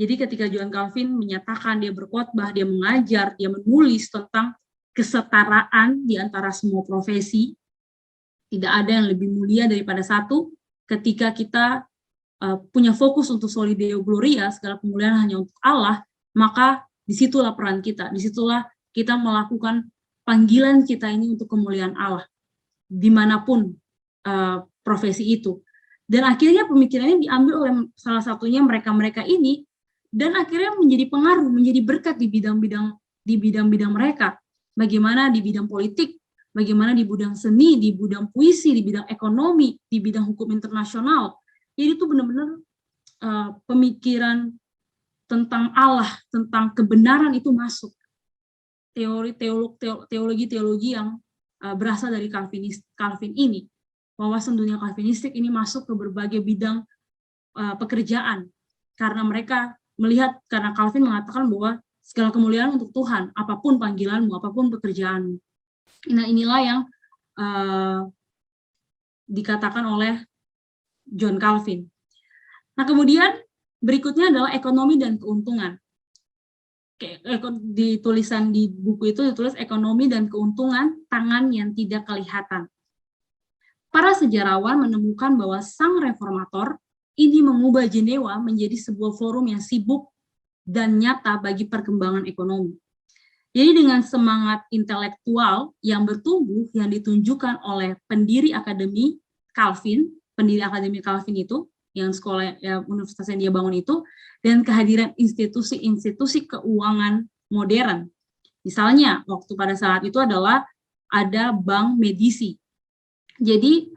Jadi ketika John Calvin menyatakan dia berkhotbah, dia mengajar, dia menulis tentang kesetaraan di antara semua profesi, tidak ada yang lebih mulia daripada satu, ketika kita punya fokus untuk Soli Deo Gloria, segala kemuliaan hanya untuk Allah, maka disitulah peran kita, disitulah kita melakukan panggilan kita ini untuk kemuliaan Allah, dimanapun profesi itu. Dan akhirnya pemikirannya diambil oleh salah satunya mereka-mereka ini, dan akhirnya menjadi pengaruh, menjadi berkat di bidang-bidang mereka. Bagaimana di bidang politik, bagaimana di bidang seni, di bidang puisi, di bidang ekonomi, di bidang hukum internasional. Jadi itu benar-benar pemikiran tentang Allah, tentang kebenaran itu masuk. Teologi-teologi yang berasal dari Calvin ini, wawasan dunia Calvinistik ini masuk ke berbagai bidang pekerjaan, karena mereka melihat, karena Calvin mengatakan bahwa segala kemuliaan untuk Tuhan, apapun panggilanmu, apapun pekerjaanmu. Nah, inilah yang dikatakan oleh John Calvin. Nah, kemudian berikutnya adalah ekonomi dan keuntungan. Di tulisan di buku itu ditulis ekonomi dan keuntungan tangan yang tidak kelihatan. Para sejarawan menemukan bahwa sang reformator ini mengubah Jenewa menjadi sebuah forum yang sibuk dan nyata bagi perkembangan ekonomi. Jadi dengan semangat intelektual yang bertumbuh yang ditunjukkan oleh pendiri Akademi Calvin itu, yang sekolah universitas yang dia bangun itu, dan kehadiran institusi-institusi keuangan modern. Misalnya waktu pada saat itu adalah ada Bank Medici. Jadi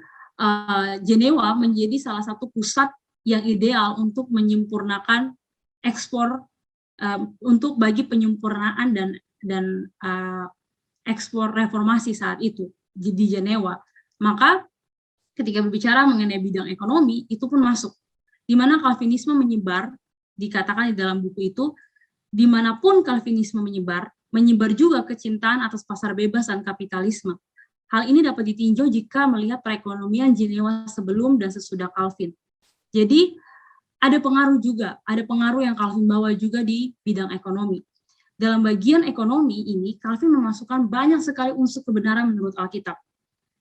Jenewa menjadi salah satu pusat yang ideal untuk menyempurnakan ekspor, untuk bagi penyempurnaan dan ekspor reformasi saat itu di Jenewa. Maka ketika berbicara mengenai bidang ekonomi, itu pun masuk. Di mana Calvinisme menyebar, dikatakan di dalam buku itu, dimanapun Calvinisme menyebar juga kecintaan atas pasar bebas dan kapitalisme. Hal ini dapat ditinjau jika melihat perekonomian Jenewa sebelum dan sesudah Calvin. Jadi ada pengaruh yang Calvin bawa juga di bidang ekonomi. Dalam bagian ekonomi ini, Calvin memasukkan banyak sekali unsur kebenaran menurut Alkitab.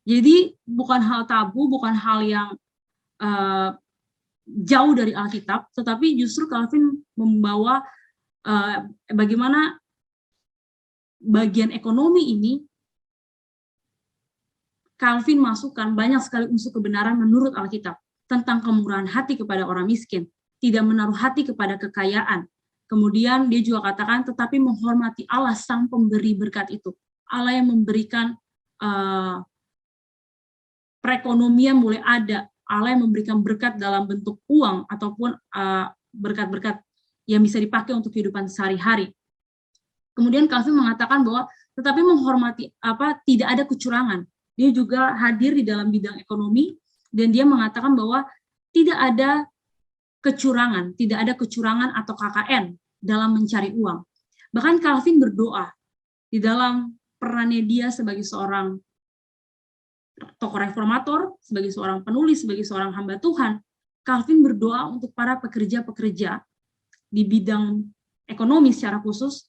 Jadi bukan hal tabu, bukan hal yang jauh dari Alkitab, tetapi justru Calvin membawa bagaimana bagian ekonomi ini, Calvin masukkan banyak sekali unsur kebenaran menurut Alkitab, tentang kemurahan hati kepada orang miskin, tidak menaruh hati kepada kekayaan. Kemudian dia juga katakan, tetapi menghormati Allah sang pemberi berkat itu. Allah yang memberikan perekonomian mulai ada. Allah yang memberikan berkat dalam bentuk uang ataupun berkat-berkat yang bisa dipakai untuk kehidupan sehari-hari. Kemudian Calvin mengatakan bahwa tetapi menghormati tidak ada kecurangan. Dia juga hadir di dalam bidang ekonomi dan dia mengatakan bahwa tidak ada kecurangan atau KKN dalam mencari uang. Bahkan Calvin berdoa di dalam perannya dia sebagai seorang tokoh reformator, sebagai seorang penulis, sebagai seorang hamba Tuhan. Calvin berdoa untuk para pekerja-pekerja di bidang ekonomi secara khusus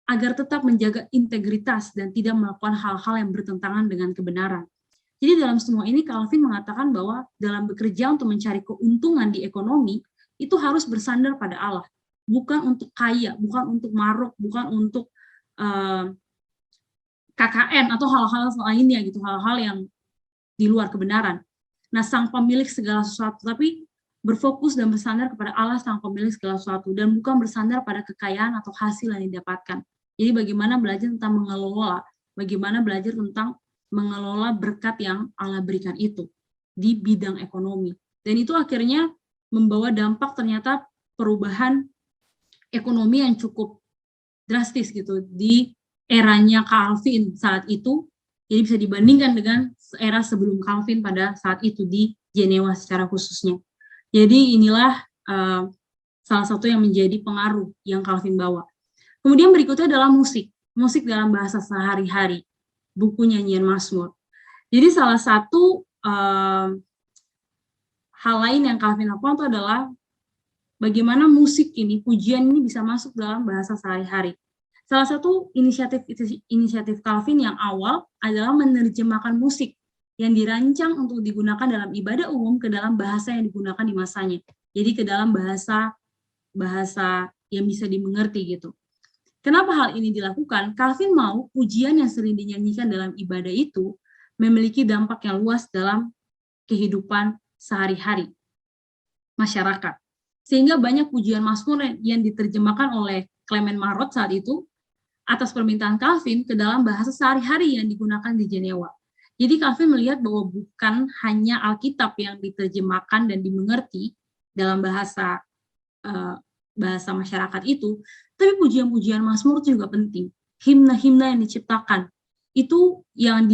agar tetap menjaga integritas dan tidak melakukan hal-hal yang bertentangan dengan kebenaran. Jadi dalam semua ini Calvin mengatakan bahwa dalam bekerja untuk mencari keuntungan di ekonomi itu harus bersandar pada Allah, bukan untuk kaya, bukan untuk maruk, bukan untuk KKN atau hal-hal lainnya gitu, hal-hal yang di luar kebenaran. Nah, sang pemilik segala sesuatu, tapi berfokus dan bersandar kepada Allah sang pemilik segala sesuatu dan bukan bersandar pada kekayaan atau hasil yang didapatkan. Jadi bagaimana belajar tentang mengelola, bagaimana belajar tentang mengelola berkat yang Allah berikan itu di bidang ekonomi. Dan itu akhirnya membawa dampak ternyata perubahan ekonomi yang cukup drastis gitu di eranya Calvin saat itu. Jadi bisa dibandingkan dengan era sebelum Calvin pada saat itu di Jenewa secara khususnya. Jadi inilah salah satu yang menjadi pengaruh yang Calvin bawa. Kemudian berikutnya adalah musik dalam bahasa sehari-hari, buku nyanyian Mazmur. Jadi salah satu hal lain yang Calvin lakukan itu adalah bagaimana musik ini, pujian ini bisa masuk dalam bahasa sehari-hari. Salah satu inisiatif Calvin yang awal adalah menerjemahkan musik yang dirancang untuk digunakan dalam ibadah umum ke dalam bahasa yang digunakan di masanya. Jadi ke dalam bahasa yang bisa dimengerti gitu. Kenapa hal ini dilakukan? Calvin mau pujian yang sering dinyanyikan dalam ibadah itu memiliki dampak yang luas dalam kehidupan sehari-hari masyarakat. Sehingga banyak pujian Mazmur yang diterjemahkan oleh Clement Marot saat itu atas permintaan Calvin ke dalam bahasa sehari-hari yang digunakan di Jenewa. Jadi Calvin melihat bahwa bukan hanya Alkitab yang diterjemahkan dan dimengerti dalam bahasa masyarakat itu, tapi pujian-pujian Mazmur itu juga penting. Himna-himna yang diciptakan itu yang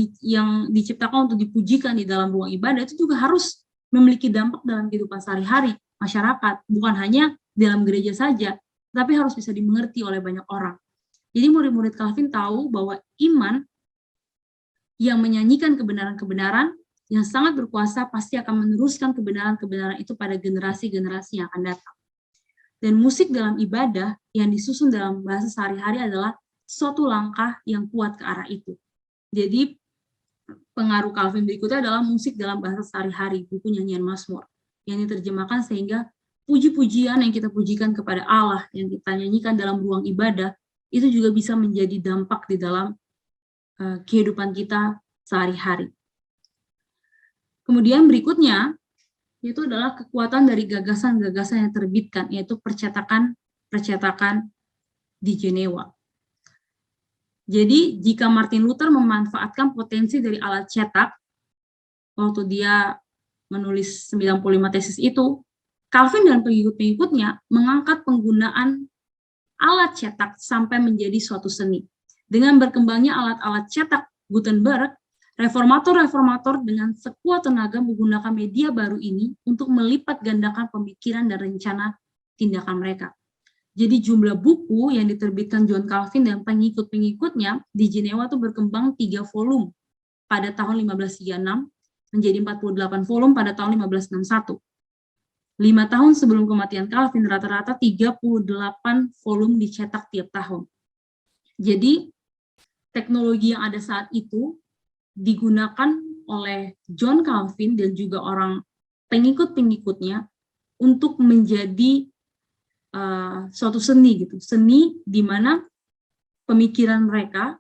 diciptakan untuk dipujikan di dalam ruang ibadah itu juga harus memiliki dampak dalam kehidupan sehari-hari masyarakat, bukan hanya dalam gereja saja, tapi harus bisa dimengerti oleh banyak orang. Jadi murid-murid Calvin tahu bahwa iman yang menyanyikan kebenaran-kebenaran yang sangat berkuasa pasti akan meneruskan kebenaran-kebenaran itu pada generasi-generasi yang akan datang. Dan musik dalam ibadah yang disusun dalam bahasa sehari-hari adalah suatu langkah yang kuat ke arah itu. Jadi pengaruh Calvin berikutnya adalah musik dalam bahasa sehari-hari, buku nyanyian Mazmur, yang diterjemahkan sehingga puji-pujian yang kita pujikan kepada Allah, yang kita nyanyikan dalam ruang ibadah, itu juga bisa menjadi dampak di dalam kehidupan kita sehari-hari. Kemudian berikutnya, itu adalah kekuatan dari gagasan-gagasan yang terbitkan, yaitu percetakan di Jenewa. Jadi, jika Martin Luther memanfaatkan potensi dari alat cetak, waktu dia menulis 95 tesis itu, Calvin dan pengikut-pengikutnya mengangkat penggunaan alat cetak sampai menjadi suatu seni. Dengan berkembangnya alat-alat cetak Gutenberg, reformator-reformator dengan sekuat tenaga menggunakan media baru ini untuk melipat gandakan pemikiran dan rencana tindakan mereka. Jadi jumlah buku yang diterbitkan John Calvin dan pengikut-pengikutnya di Jenewa itu berkembang 3 volume pada tahun 1536 menjadi 48 volume pada tahun 1561. 5 tahun sebelum kematian Calvin, rata-rata 38 volume dicetak tiap tahun. Jadi, teknologi yang ada saat itu digunakan oleh John Calvin dan juga orang pengikut-pengikutnya untuk menjadi suatu seni gitu. Seni di mana pemikiran mereka,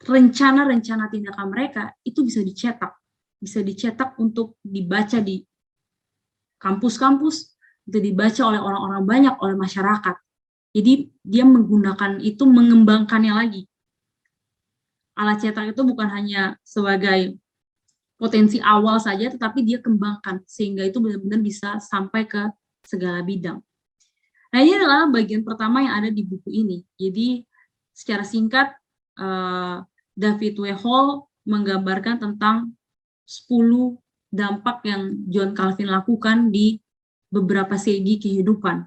rencana-rencana tindakan mereka itu bisa dicetak untuk dibaca di kampus-kampus, itu dibaca oleh orang-orang banyak, oleh masyarakat. Jadi dia menggunakan itu, mengembangkannya lagi. Alat cetak itu bukan hanya sebagai potensi awal saja, tetapi dia kembangkan sehingga itu benar-benar bisa sampai ke segala bidang. Nah, ini adalah bagian pertama yang ada di buku ini. Jadi secara singkat, David W. Hall menggambarkan tentang 10 dampak yang John Calvin lakukan di beberapa segi kehidupan.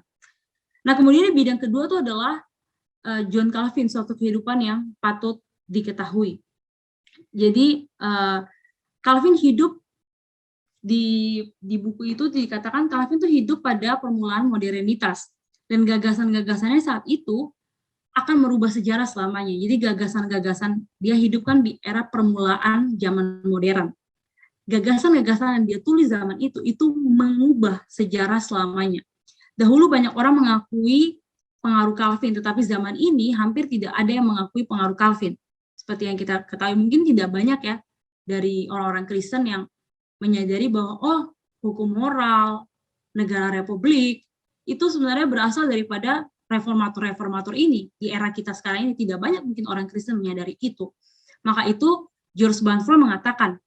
Nah, kemudian di bidang kedua itu adalah John Calvin, suatu kehidupan yang patut diketahui. Jadi Calvin hidup di buku itu dikatakan Calvin itu hidup pada permulaan modernitas, dan gagasan-gagasannya saat itu akan merubah sejarah selamanya. Jadi gagasan-gagasan dia hidupkan di era permulaan zaman modern. Gagasan-gagasan yang dia tulis zaman itu mengubah sejarah selamanya. Dahulu banyak orang mengakui pengaruh Calvin, tetapi zaman ini hampir tidak ada yang mengakui pengaruh Calvin. Seperti yang kita ketahui, mungkin tidak banyak ya dari orang-orang Kristen yang menyadari bahwa hukum moral, negara republik, itu sebenarnya berasal daripada reformator-reformator ini. Di era kita sekarang ini tidak banyak mungkin orang Kristen menyadari itu. Maka itu George Banford mengatakan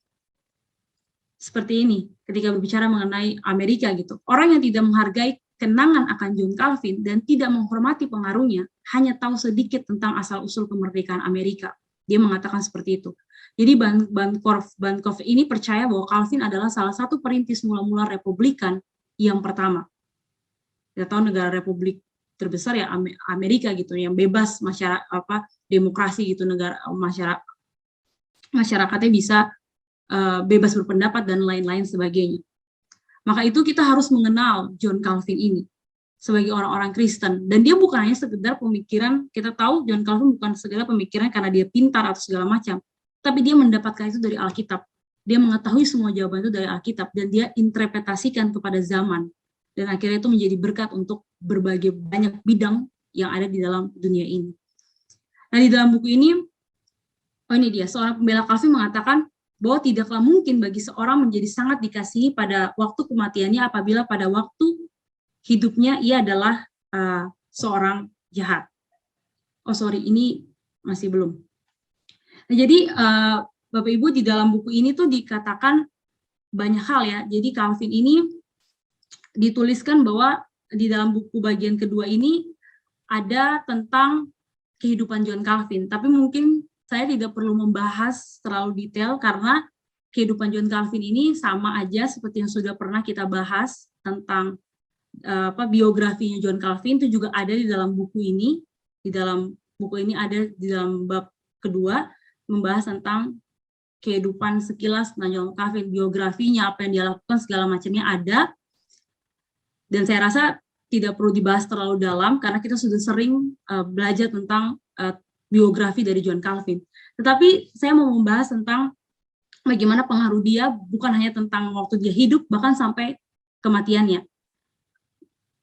seperti ini ketika berbicara mengenai Amerika gitu. Orang yang tidak menghargai kenangan akan John Calvin dan tidak menghormati pengaruhnya hanya tahu sedikit tentang asal-usul kemerdekaan Amerika. Dia mengatakan seperti itu. Jadi Bancroft ini percaya bahwa Calvin adalah salah satu perintis mula-mula Republikan yang pertama. Kita tahu negara Republik terbesar ya Amerika gitu, yang bebas masyarakat demokrasi gitu, negara masyarakatnya bisa bebas berpendapat dan lain-lain sebagainya. Maka itu kita harus mengenal John Calvin ini sebagai orang-orang Kristen, dan dia bukan hanya sekedar pemikiran. Kita tahu John Calvin bukan sekedar pemikiran karena dia pintar atau segala macam, tapi dia mendapatkan itu dari Alkitab. Dia mengetahui semua jawaban itu dari Alkitab dan dia interpretasikan kepada zaman, dan akhirnya itu menjadi berkat untuk berbagai banyak bidang yang ada di dalam dunia ini. Nah, di dalam buku ini, ini dia, seorang pembela Calvin mengatakan bahwa tidaklah mungkin bagi seorang menjadi sangat dikasihi pada waktu kematiannya apabila pada waktu hidupnya ia adalah seorang jahat. Ini masih belum. Nah, jadi Bapak Ibu, di dalam buku ini tuh dikatakan banyak hal ya. Jadi Calvin ini dituliskan bahwa di dalam buku bagian kedua ini ada tentang kehidupan John Calvin, tapi mungkin saya tidak perlu membahas terlalu detail karena kehidupan John Calvin ini sama aja seperti yang sudah pernah kita bahas tentang biografinya John Calvin itu juga ada di dalam buku ini. Di dalam buku ini ada di dalam bab kedua membahas tentang kehidupan sekilas tentang John Calvin, biografinya, apa yang dia lakukan, segala macamnya ada. Dan saya rasa tidak perlu dibahas terlalu dalam karena kita sudah sering belajar tentang biografi dari John Calvin. Tetapi saya mau membahas tentang bagaimana pengaruh dia bukan hanya tentang waktu dia hidup, bahkan sampai kematiannya.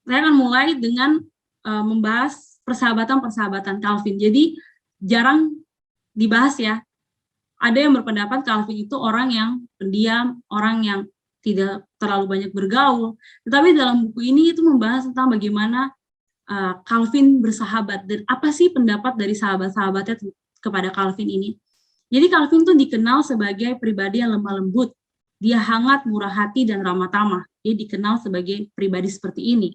Saya akan mulai dengan membahas persahabatan-persahabatan Calvin. Jadi jarang dibahas ya. Ada yang berpendapat Calvin itu orang yang pendiam, orang yang tidak terlalu banyak bergaul. Tetapi dalam buku ini itu membahas tentang bagaimana Calvin bersahabat dan apa sih pendapat dari sahabat-sahabatnya kepada Calvin ini. Jadi Calvin tuh dikenal sebagai pribadi yang lemah lembut. Dia hangat, murah hati, dan ramah tamah. Dia dikenal sebagai pribadi seperti ini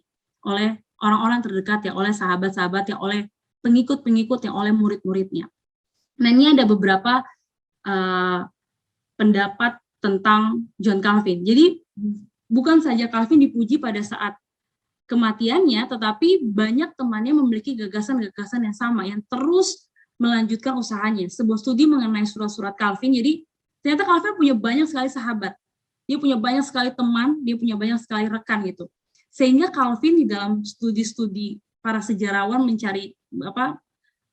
oleh orang-orang terdekat ya, oleh sahabat-sahabatnya, oleh pengikut-pengikutnya, oleh murid-muridnya. Nah, ini ada beberapa pendapat tentang John Calvin. Jadi bukan saja Calvin dipuji pada saat kematiannya, tetapi banyak temannya memiliki gagasan-gagasan yang sama, yang terus melanjutkan usahanya. Sebuah studi mengenai surat-surat Calvin, jadi ternyata Calvin punya banyak sekali sahabat, dia punya banyak sekali teman, dia punya banyak sekali rekan gitu. Sehingga Calvin di dalam studi-studi para sejarawan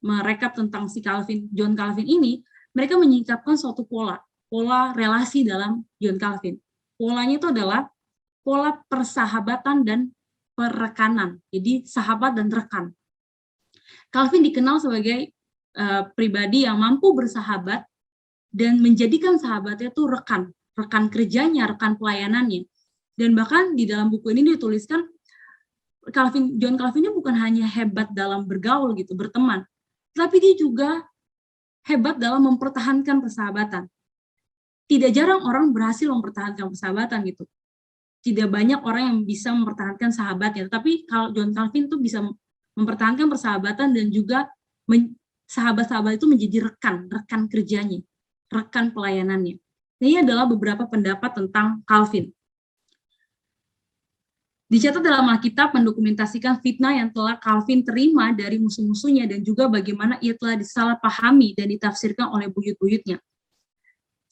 merekap tentang si John Calvin ini, mereka menyingkapkan suatu pola relasi dalam John Calvin. Polanya itu adalah pola persahabatan dan perekanan. Jadi sahabat dan rekan. Calvin dikenal sebagai pribadi yang mampu bersahabat dan menjadikan sahabatnya itu rekan kerjanya, rekan pelayanannya. Dan bahkan di dalam buku ini dituliskan John Calvin ini bukan hanya hebat dalam bergaul gitu, berteman, tapi dia juga hebat dalam mempertahankan persahabatan. Tidak jarang orang berhasil mempertahankan persahabatan gitu. Tidak banyak orang yang bisa mempertahankan sahabatnya, tapi kalau John Calvin tuh bisa mempertahankan persahabatan dan juga sahabat-sahabat itu menjadi rekan kerjanya, rekan pelayanannya. Ini adalah beberapa pendapat tentang Calvin. Dicatat dalam Alkitab mendokumentasikan fitnah yang telah Calvin terima dari musuh-musuhnya dan juga bagaimana ia telah disalahpahami dan ditafsirkan oleh buyut-buyutnya.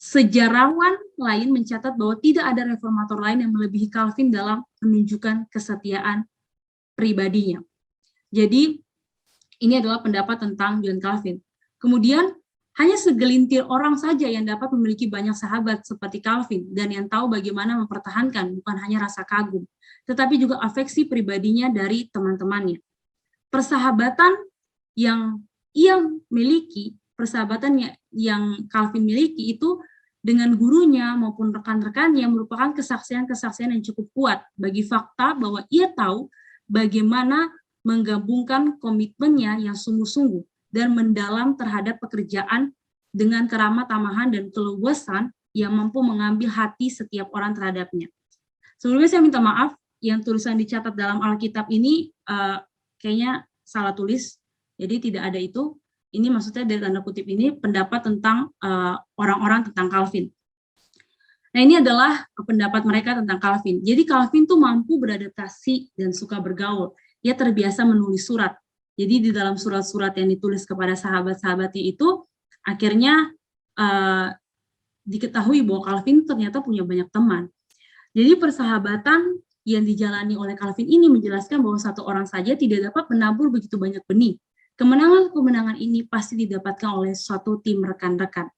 Sejarawan lain mencatat bahwa tidak ada reformator lain yang melebihi Calvin dalam menunjukkan kesetiaan pribadinya. Jadi ini adalah pendapat tentang John Calvin. Kemudian hanya segelintir orang saja yang dapat memiliki banyak sahabat seperti Calvin dan yang tahu bagaimana mempertahankan bukan hanya rasa kagum, tetapi juga afeksi pribadinya dari teman-temannya. Persahabatan yang ia miliki, persahabatan yang Calvin miliki itu dengan gurunya maupun rekan-rekannya merupakan kesaksian-kesaksian yang cukup kuat bagi fakta bahwa ia tahu bagaimana menggabungkan komitmennya yang sungguh-sungguh dan mendalam terhadap pekerjaan dengan keramah tamahan dan keluasan yang mampu mengambil hati setiap orang terhadapnya. Sebelumnya saya minta maaf, yang tulisan dicatat dalam Alkitab ini kayaknya salah tulis, jadi tidak ada itu. Ini maksudnya dari tanda kutip ini pendapat tentang orang-orang tentang Calvin. Nah, ini adalah pendapat mereka tentang Calvin. Jadi Calvin tuh mampu beradaptasi dan suka bergaul. Dia terbiasa menulis surat. Jadi di dalam surat-surat yang ditulis kepada sahabat-sahabatnya itu akhirnya diketahui bahwa Calvin ternyata punya banyak teman. Jadi persahabatan yang dijalani oleh Calvin ini menjelaskan bahwa satu orang saja tidak dapat menabur begitu banyak benih. Kemenangan-kemenangan ini pasti didapatkan oleh suatu tim rekan-rekan.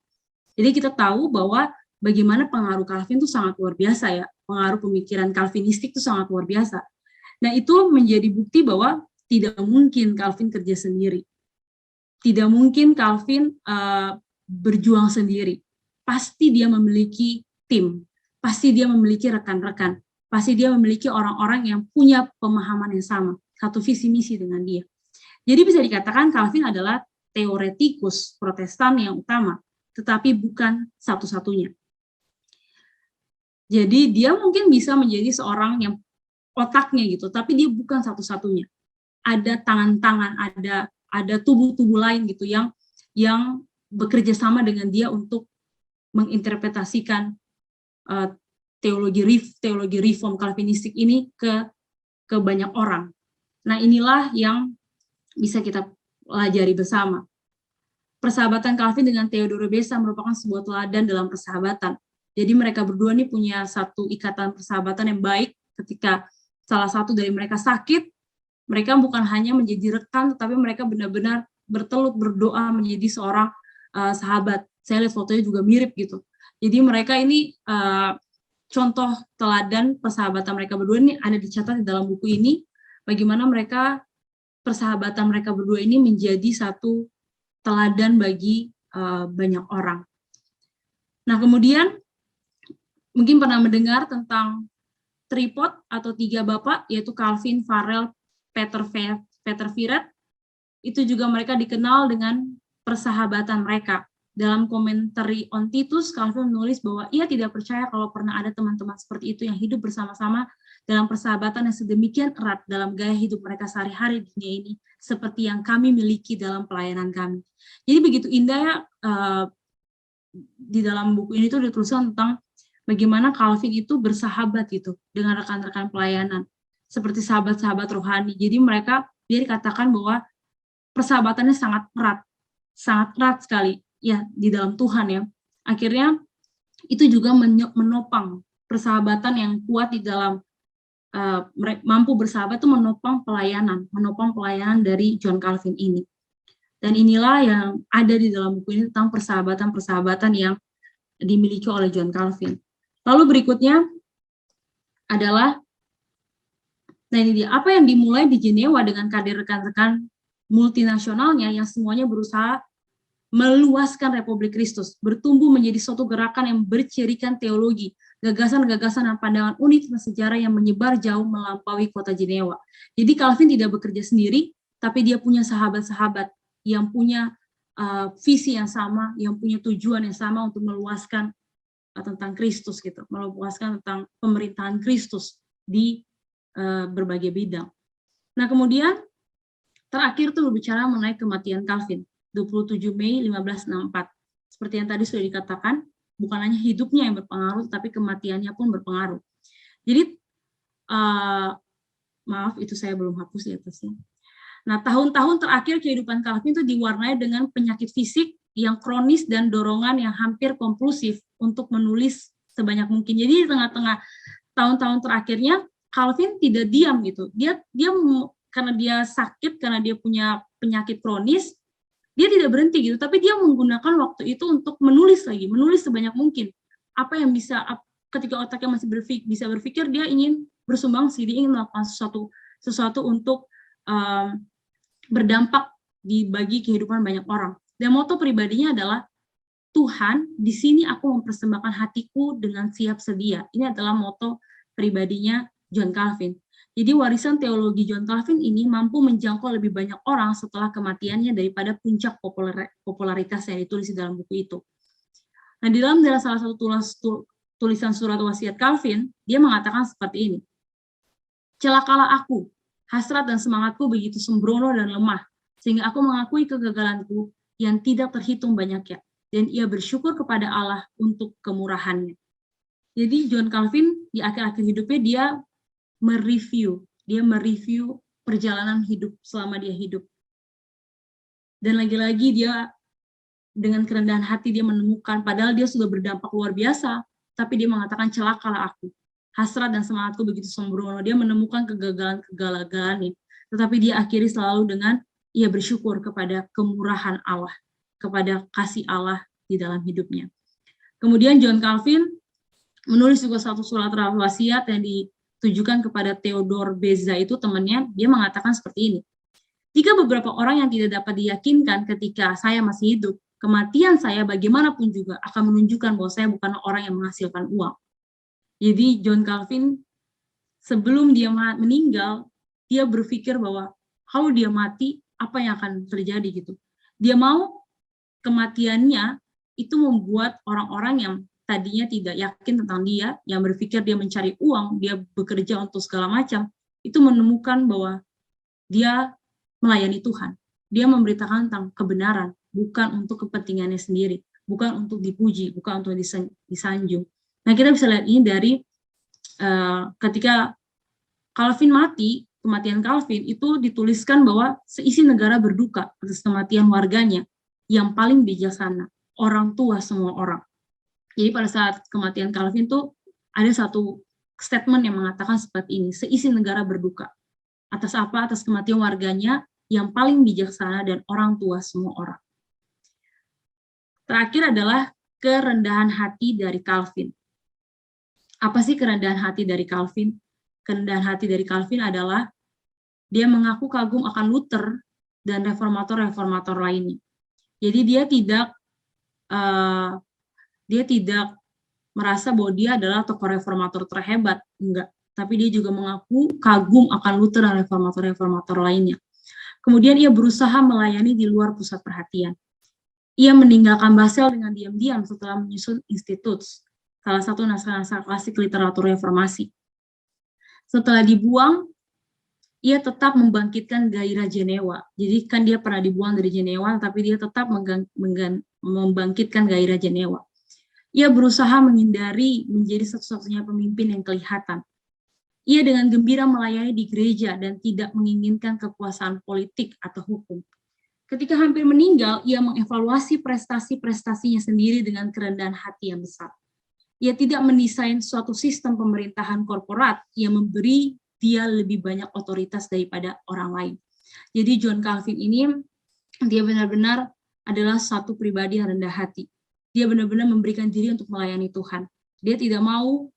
Jadi kita tahu bahwa bagaimana pengaruh Calvin itu sangat luar biasa ya. Pengaruh pemikiran Calvinistik itu sangat luar biasa. Nah, itu menjadi bukti bahwa tidak mungkin Calvin kerja sendiri. Tidak mungkin Calvin berjuang sendiri. Pasti dia memiliki tim. Pasti dia memiliki rekan-rekan. Pasti dia memiliki orang-orang yang punya pemahaman yang sama. Satu visi misi dengan dia. Jadi bisa dikatakan Calvin adalah teoretikus Protestan yang utama, tetapi bukan satu-satunya. Jadi dia mungkin bisa menjadi seorang yang otaknya gitu, tapi dia bukan satu-satunya. Ada tangan-tangan, ada tubuh-tubuh lain gitu yang bekerja sama dengan dia untuk menginterpretasikan teologi reform Calvinistik ini ke ke banyak orang. Nah, inilah yang bisa kita pelajari bersama. Persahabatan Calvin dengan Theodore Beza merupakan sebuah teladan dalam persahabatan. Jadi mereka berdua nih punya satu ikatan persahabatan yang baik. Ketika salah satu dari mereka sakit, mereka bukan hanya menjadi rekan, tetapi mereka benar-benar bertelut berdoa menjadi seorang sahabat. Saya lihat fotonya juga mirip gitu. Jadi mereka ini contoh teladan persahabatan mereka berdua ini ada dicatat di dalam buku ini. Bagaimana persahabatan mereka berdua ini menjadi satu teladan bagi banyak orang. Nah, kemudian mungkin pernah mendengar tentang tripod atau 3 bapak, yaitu Calvin, Farel, Peter Viret. Itu juga mereka dikenal dengan persahabatan mereka. Dalam Commentary on Titus, Calvin menulis bahwa ia tidak percaya kalau pernah ada teman-teman seperti itu yang hidup bersama-sama dalam persahabatan yang sedemikian erat dalam gaya hidup mereka sehari-hari di dunia ini, seperti yang kami miliki dalam pelayanan kami. Jadi begitu indah ya, di dalam buku ini tuh dituliskan tentang bagaimana Calvin itu bersahabat gitu dengan rekan-rekan pelayanan, seperti sahabat-sahabat rohani. Jadi dia dikatakan bahwa persahabatannya sangat erat sekali ya di dalam Tuhan ya. Akhirnya itu juga menopang persahabatan yang kuat di dalam mampu bersahabat itu menopang pelayanan dari John Calvin ini. Dan inilah yang ada di dalam buku ini tentang persahabatan yang dimiliki oleh John Calvin. Lalu berikutnya adalah, nah ini dia, apa yang dimulai di Jenewa dengan kader rekan-rekan multinasionalnya yang semuanya berusaha meluaskan Republik Kristus, bertumbuh menjadi suatu gerakan yang bercirikan teologi, gagasan-gagasan dan pandangan unik tentang sejarah yang menyebar jauh melampaui kota Jenewa. Jadi Calvin tidak bekerja sendiri, tapi dia punya sahabat-sahabat yang punya visi yang sama, yang punya tujuan yang sama untuk meluaskan tentang Kristus gitu, meluaskan tentang pemerintahan Kristus di berbagai bidang. Nah, kemudian terakhir tuh berbicara mengenai kematian Calvin, 27 Mei 1564. Seperti yang tadi sudah dikatakan, bukan hanya hidupnya yang berpengaruh, tapi kematiannya pun berpengaruh. Jadi, maaf itu saya belum hapus di atasnya. Nah, tahun-tahun terakhir kehidupan Calvin itu diwarnai dengan penyakit fisik yang kronis dan dorongan yang hampir kompulsif untuk menulis sebanyak mungkin. Jadi di tengah-tengah tahun-tahun terakhirnya Calvin tidak diam gitu. Dia karena dia sakit, karena dia punya penyakit kronis, dia tidak berhenti gitu, tapi dia menggunakan waktu itu untuk menulis sebanyak mungkin. Apa yang bisa, ketika otaknya masih bisa berpikir, dia ingin bersumbangsi, dia ingin melakukan sesuatu untuk berdampak bagi kehidupan banyak orang. Dan moto pribadinya adalah, Tuhan, di sini aku mempersembahkan hatiku dengan siap sedia. Ini adalah moto pribadinya John Calvin. Jadi warisan teologi John Calvin ini mampu menjangkau lebih banyak orang setelah kematiannya daripada puncak popularitas yang ditulis di dalam buku itu. Nah, di dalam salah satu tulisan surat wasiat Calvin, dia mengatakan seperti ini. Celakalah aku, hasrat dan semangatku begitu sembrono dan lemah, sehingga aku mengakui kegagalanku yang tidak terhitung banyaknya, dan ia bersyukur kepada Allah untuk kemurahannya. Jadi John Calvin di akhir-akhir hidupnya dia mereview perjalanan hidup selama dia hidup. Dan lagi-lagi dia dengan kerendahan hati dia menemukan, padahal dia sudah berdampak luar biasa, tapi dia mengatakan celakalah aku. Hasrat dan semangatku begitu sembrono. Dia menemukan kegagalan-kegagalannya, tetapi dia akhiri selalu dengan ia bersyukur kepada kemurahan Allah, kepada kasih Allah di dalam hidupnya. Kemudian John Calvin menulis juga satu surat wasiat yang ditujukan kepada Theodore Beza, itu temannya. Dia mengatakan seperti ini. Jika beberapa orang yang tidak dapat diyakinkan ketika saya masih hidup, kematian saya bagaimanapun juga akan menunjukkan bahwa saya bukan orang yang menghasilkan uang. Jadi John Calvin sebelum dia meninggal, dia berpikir bahwa kalau dia mati, apa yang akan terjadi gitu. Dia mau kematiannya itu membuat orang-orang yang tadinya tidak yakin tentang dia, yang berpikir dia mencari uang, dia bekerja untuk segala macam, itu menemukan bahwa dia melayani Tuhan. Dia memberitakan tentang kebenaran, bukan untuk kepentingannya sendiri, bukan untuk dipuji, bukan untuk disanjung. Nah, kita bisa lihat ini dari ketika Calvin mati, kematian Calvin itu dituliskan bahwa seisi negara berduka atas kematian warganya yang paling bijaksana, orang tua semua orang. Jadi pada saat kematian Calvin tuh ada satu statement yang mengatakan seperti ini, seisi negara berduka. Atas apa? Atas kematian warganya yang paling bijaksana dan orang tua semua orang. Terakhir adalah kerendahan hati dari Calvin. Apa sih kerendahan hati dari Calvin? Kerendahan hati dari Calvin adalah dia mengaku kagum akan Luther dan reformator-reformator lainnya. Jadi dia tidak merasa bahwa dia adalah tokoh reformator terhebat, enggak. Tapi dia juga mengaku kagum akan Luther dan reformator-reformator lainnya. Kemudian ia berusaha melayani di luar pusat perhatian. Ia meninggalkan Basel dengan diam-diam setelah menyusun Institutes, salah satu naskah-naskah klasik literatur reformasi. Setelah dibuang, ia tetap membangkitkan gairah Jenewa. Jadi kan dia pernah dibuang dari Jenewa, tapi dia tetap membangkitkan gairah Jenewa. Ia berusaha menghindari menjadi satu-satunya pemimpin yang kelihatan. Ia dengan gembira melayani di gereja dan tidak menginginkan kekuasaan politik atau hukum. Ketika hampir meninggal, ia mengevaluasi prestasi-prestasinya sendiri dengan kerendahan hati yang besar. Ia tidak mendesain suatu sistem pemerintahan korporat yang memberi dia lebih banyak otoritas daripada orang lain. Jadi John Calvin ini, dia benar-benar adalah satu pribadi yang rendah hati. Dia benar-benar memberikan diri untuk melayani Tuhan. Dia tidak mau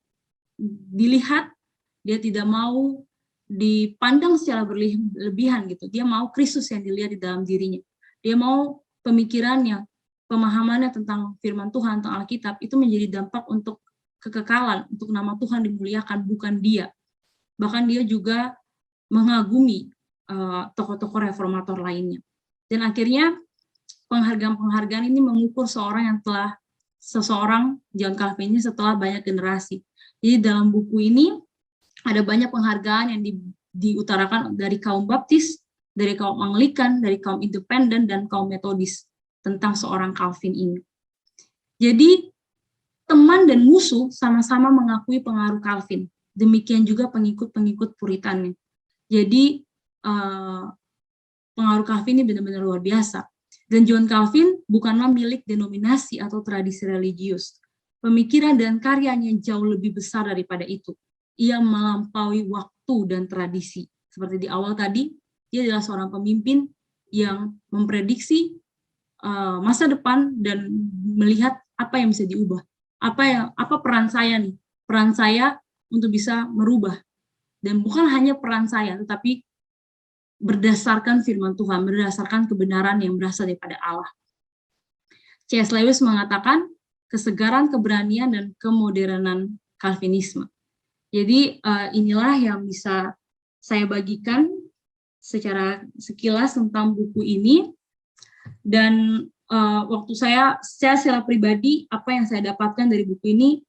dilihat, dia tidak mau dipandang secara berlebihan gitu. Dia mau Kristus yang dilihat di dalam dirinya. Dia mau pemikirannya, pemahamannya tentang firman Tuhan, tentang Alkitab, itu menjadi dampak untuk kekekalan, untuk nama Tuhan dimuliakan, bukan dia. Bahkan dia juga mengagumi tokoh-tokoh reformator lainnya. Dan akhirnya penghargaan-penghargaan ini mengukur seseorang John Calvin ini setelah banyak generasi. Jadi dalam buku ini ada banyak penghargaan yang diutarakan dari kaum Baptis, dari kaum Anglikan, dari kaum Independen, dan kaum Metodis tentang seorang Calvin ini. Jadi teman dan musuh sama-sama mengakui pengaruh Calvin. Demikian juga pengikut-pengikut Puritannya. Jadi pengaruh Calvin ini benar-benar luar biasa. Dan John Calvin bukanlah milik denominasi atau tradisi religius. Pemikiran dan karyanya jauh lebih besar daripada itu. Ia melampaui waktu dan tradisi. Seperti di awal tadi, dia adalah seorang pemimpin yang memprediksi masa depan dan melihat apa yang bisa diubah. Apa peran saya nih? Peran saya untuk bisa merubah. Dan bukan hanya peran saya, tetapi berdasarkan firman Tuhan, berdasarkan kebenaran yang berasal daripada Allah. C.S. Lewis mengatakan kesegaran, keberanian, dan kemodernan Calvinisme. Jadi inilah yang bisa saya bagikan secara sekilas tentang buku ini. Dan waktu saya secara pribadi, apa yang saya dapatkan dari buku ini,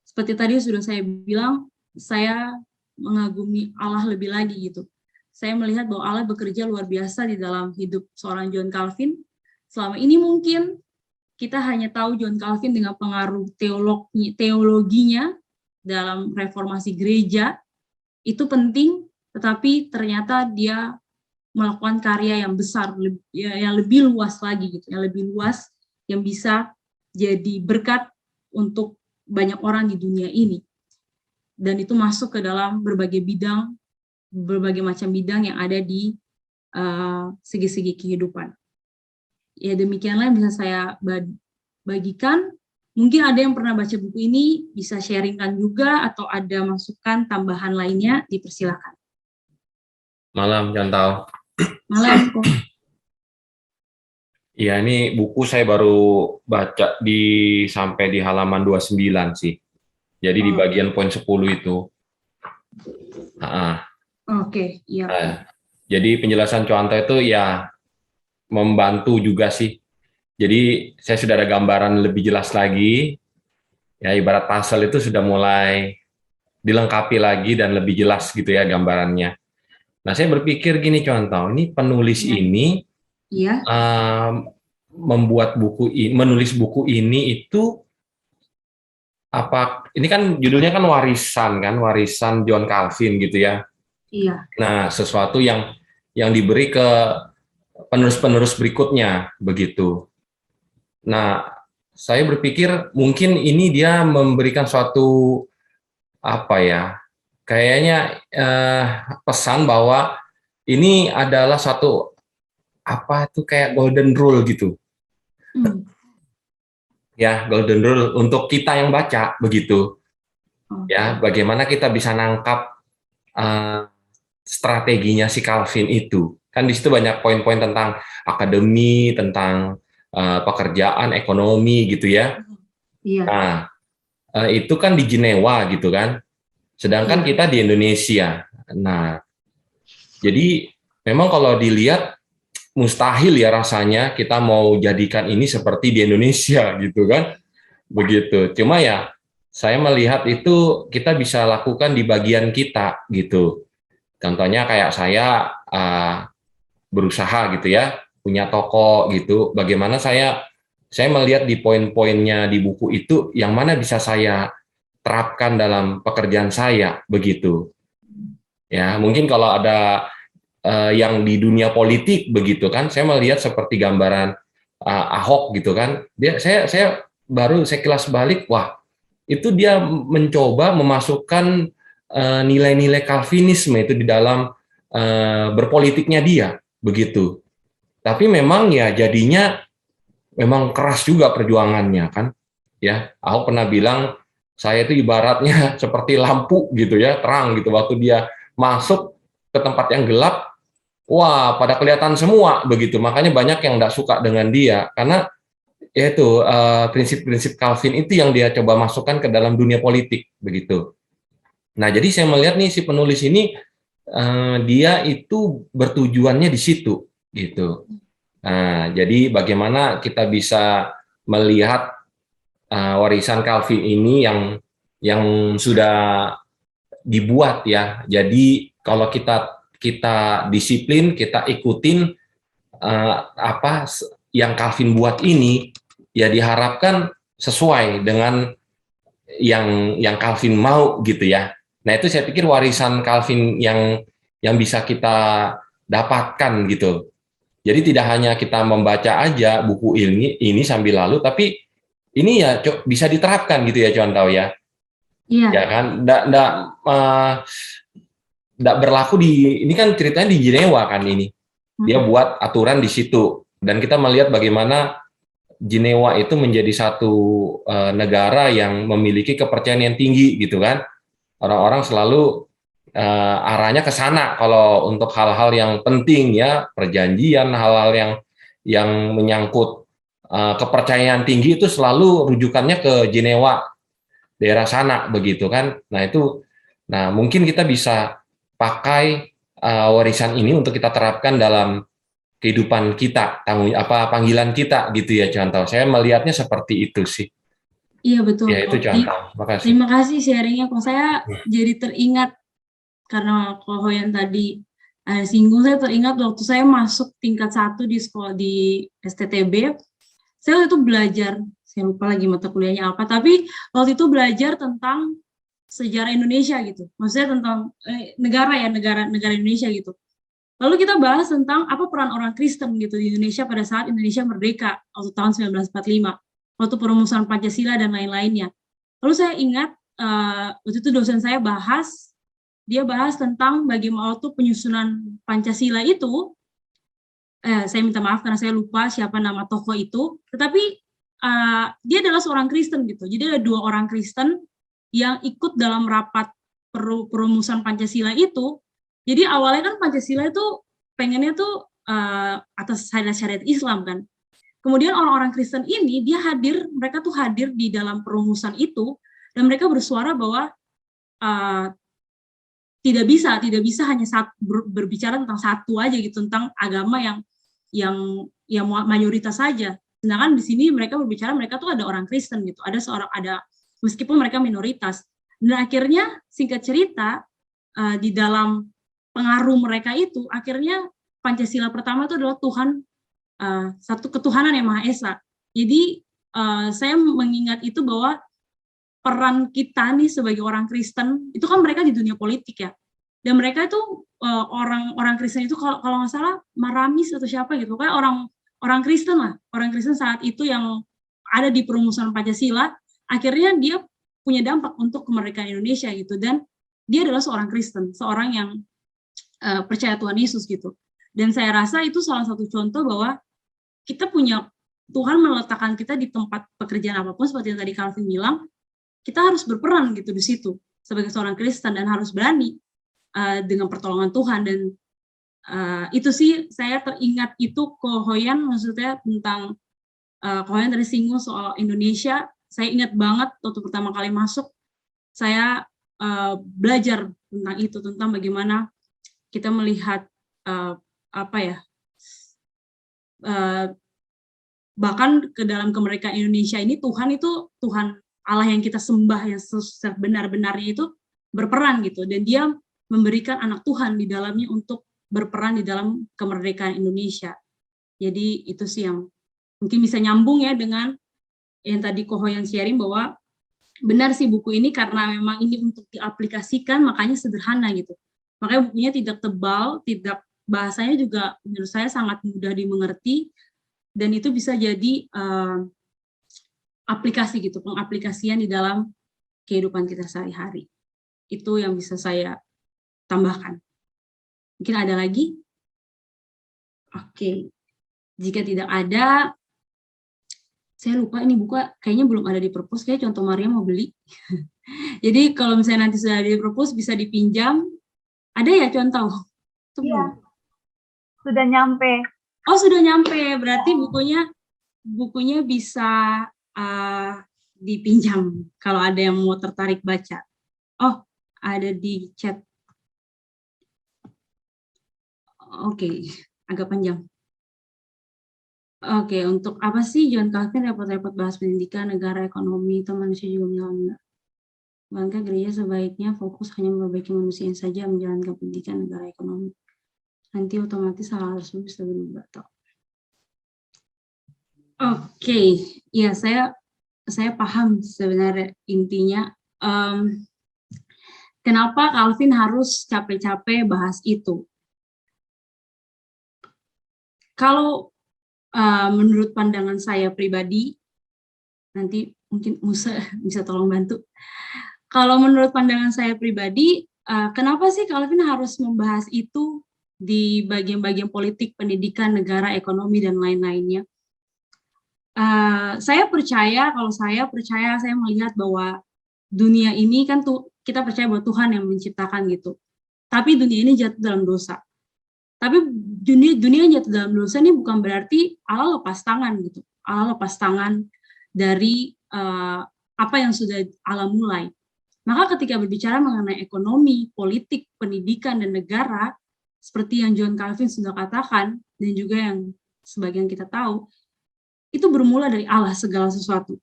seperti tadi sudah saya bilang, saya mengagumi Allah lebih lagi gitu. Saya melihat bahwa Allah bekerja luar biasa di dalam hidup seorang John Calvin. Selama ini mungkin kita hanya tahu John Calvin dengan pengaruh teologinya dalam reformasi gereja, itu penting, tetapi ternyata dia melakukan karya yang besar, yang lebih luas lagi gitu, yang lebih luas, yang bisa jadi berkat untuk banyak orang di dunia ini. Dan itu masuk ke dalam berbagai macam bidang yang ada di segi-segi kehidupan. Ya demikianlah yang bisa saya bagikan. Mungkin ada yang pernah baca buku ini, bisa sharingkan juga, atau ada masukan tambahan lainnya, dipersilakan. Malam, Chantal. Malam, kok. Iya, ini buku saya baru baca sampai di halaman 29 sih. Jadi di bagian poin 10 itu. Oke, iya. Jadi penjelasan Chantal itu ya membantu juga sih. Jadi saya sudah ada gambaran lebih jelas lagi. Ya ibarat puzzle itu sudah mulai dilengkapi lagi dan lebih jelas gitu ya gambarannya. Nah saya berpikir gini Chantal, ini penulis ini menulis buku ini itu apa? Ini kan judulnya kan warisan John Calvin gitu ya. Iya. Nah, sesuatu yang diberi ke penerus-penerus berikutnya begitu. Nah, saya berpikir mungkin ini dia memberikan suatu apa ya? Kayaknya pesan bahwa ini adalah satu apa itu kayak golden rule gitu. Hmm. Ya, golden rule untuk kita yang baca begitu. Ya, Oke. bagaimana kita bisa nangkap strateginya si Calvin itu. Kan di situ banyak poin-poin tentang akademi, tentang pekerjaan, ekonomi gitu ya. Iya. Nah, itu kan di Jenewa gitu kan. Sedangkan Iya. kita di Indonesia. Nah, jadi memang kalau dilihat mustahil ya rasanya kita mau jadikan ini seperti di Indonesia gitu kan. Begitu. Cuma ya saya melihat itu kita bisa lakukan di bagian kita gitu. Contohnya kayak saya berusaha gitu ya, punya toko gitu. Bagaimana saya melihat di poin-poinnya di buku itu yang mana bisa saya terapkan dalam pekerjaan saya begitu. Ya, mungkin kalau ada yang di dunia politik begitu kan, saya melihat seperti gambaran Ahok gitu kan. Saya baru saya kilas balik, wah, itu dia mencoba memasukkan nilai-nilai Calvinisme itu di dalam berpolitiknya dia begitu. Tapi memang ya jadinya memang keras juga perjuangannya kan. Ya, Ahok pernah bilang saya itu ibaratnya seperti lampu gitu ya, terang gitu waktu dia masuk ke tempat yang gelap, wah pada kelihatan semua begitu. Makanya banyak yang nggak suka dengan dia karena yaitu prinsip-prinsip Calvin itu yang dia coba masukkan ke dalam dunia politik begitu. Nah, jadi saya melihat nih si penulis ini dia itu bertujuannya di situ gitu. Nah, jadi bagaimana kita bisa melihat warisan Calvin ini yang sudah dibuat ya. Jadi kalau kita disiplin, kita ikutin apa yang Calvin buat ini, ya diharapkan sesuai dengan yang Calvin mau gitu ya. Nah itu saya pikir warisan Calvin yang bisa kita dapatkan gitu. Jadi tidak hanya kita membaca aja buku ini sambil lalu, tapi ini ya bisa diterapkan gitu ya contoh ya. Ya Iya. kan, nggak berlaku ini kan ceritanya di Jenewa kan ini. Dia Mm-mm. buat aturan di situ dan kita melihat bagaimana Jenewa itu menjadi satu negara yang memiliki kepercayaan yang tinggi gitu kan. Orang-orang selalu arahnya ke sana kalau untuk hal-hal yang penting ya, perjanjian, hal-hal yang menyangkut kepercayaan tinggi itu selalu rujukannya ke Jenewa, daerah sana begitu kan. Nah mungkin kita bisa pakai warisan ini untuk kita terapkan dalam kehidupan kita, panggilan kita gitu ya contoh. Saya melihatnya seperti itu sih. Iya betul Ya itu kok. contoh. Makasih. Terima kasih sharingnya kok. Saya jadi teringat karena Ko Hoyan tadi singgung, saya teringat waktu saya masuk tingkat 1 di sekolah di STTB, saya waktu itu belajar, saya lupa lagi mata kuliahnya apa, tapi waktu itu belajar tentang sejarah Indonesia gitu. Maksudnya tentang negara Indonesia gitu. Lalu kita bahas tentang apa peran orang Kristen gitu di Indonesia pada saat Indonesia merdeka waktu tahun 1945, waktu perumusan Pancasila dan lain-lainnya. Lalu saya ingat waktu itu dosen saya dia bahas tentang bagaimana waktu penyusunan Pancasila itu, saya minta maaf karena saya lupa siapa nama tokoh itu, tetapi dia adalah seorang Kristen gitu. Jadi ada 2 orang Kristen yang ikut dalam rapat perumusan Pancasila itu. Jadi awalnya kan Pancasila itu pengennya tuh atas syariat Islam kan. Kemudian orang-orang Kristen ini mereka tuh hadir di dalam perumusan itu dan mereka bersuara bahwa tidak bisa hanya berbicara tentang satu aja gitu, tentang agama yang mayoritas saja. Sedangkan di sini mereka berbicara mereka tuh ada orang Kristen gitu, ada meskipun mereka minoritas. Dan akhirnya singkat cerita di dalam pengaruh mereka itu akhirnya Pancasila pertama itu adalah satu ketuhanan yang Maha Esa. Jadi saya mengingat itu bahwa peran kita nih sebagai orang Kristen itu kan mereka di dunia politik ya. Dan mereka itu orang Kristen itu kalau nggak salah Maramis atau siapa gitu, kayak orang Kristen lah, orang Kristen saat itu yang ada di perumusan Pancasila, akhirnya dia punya dampak untuk kemerdekaan Indonesia gitu, dan dia adalah seorang Kristen, seorang yang percaya Tuhan Yesus gitu. Dan saya rasa itu salah satu contoh bahwa kita punya Tuhan meletakkan kita di tempat pekerjaan apapun, seperti yang tadi Calvin bilang, kita harus berperan gitu di situ sebagai seorang Kristen dan harus berani dengan pertolongan Tuhan. Dan itu sih saya teringat itu Kohoyan, maksudnya tentang Kohoyan tadi singgung soal Indonesia. Saya ingat banget waktu pertama kali masuk, saya belajar tentang itu, tentang bagaimana kita melihat bahkan ke dalam kemerdekaan Indonesia ini, Tuhan itu Tuhan Allah yang kita sembah, yang sebenar-benarnya itu berperan gitu, dan dia memberikan anak Tuhan di dalamnya untuk berperan di dalam kemerdekaan Indonesia. Jadi itu sih yang mungkin bisa nyambung ya dengan yang tadi Kohoyan sharing, bahwa benar sih buku ini karena memang ini untuk diaplikasikan, makanya sederhana gitu. Makanya bukunya tidak tebal, bahasanya juga menurut saya sangat mudah dimengerti, dan itu bisa jadi aplikasi gitu, pengaplikasian di dalam kehidupan kita sehari-hari. Itu yang bisa saya tambahkan. Mungkin ada lagi? Oke. Jika tidak ada, saya lupa ini buku kayaknya belum ada di perpus, kayak contoh Maria mau beli. Jadi kalau misalnya nanti sudah ada di perpus bisa dipinjam. Ada ya contoh? Iya. Sudah nyampe. Oh, sudah nyampe. Berarti bukunya bisa dipinjam kalau ada yang mau tertarik baca. Oh, ada di chat. Oke, agak panjang. Oke, untuk apa sih John Calvin repot-repot bahas pendidikan, negara, ekonomi, itu manusia juga bilang. Bahkan gereja sebaiknya fokus hanya memperbaiki manusia saja, menjalankan pendidikan, negara, ekonomi. Nanti otomatis hal tersebut bisa berubah. Oke, ya saya paham sebenarnya intinya. Kenapa Calvin harus capek-capek bahas itu? Kalau menurut pandangan saya pribadi, nanti mungkin Musa bisa tolong bantu. Kalau menurut pandangan saya pribadi, kenapa sih Calvin harus membahas itu di bagian-bagian politik, pendidikan, negara, ekonomi, dan lain-lainnya? Saya melihat bahwa dunia ini kan kita percaya bahwa Tuhan yang menciptakan gitu. Tapi dunia ini jatuh dalam dosa. Tapi dunia yang jatuh dalam dosa ini bukan berarti Allah lepas tangan gitu. Allah lepas tangan dari apa yang sudah Allah mulai. Maka ketika berbicara mengenai ekonomi, politik, pendidikan, dan negara, seperti yang John Calvin sudah katakan, dan juga yang sebagian kita tahu, itu bermula dari Allah segala sesuatu.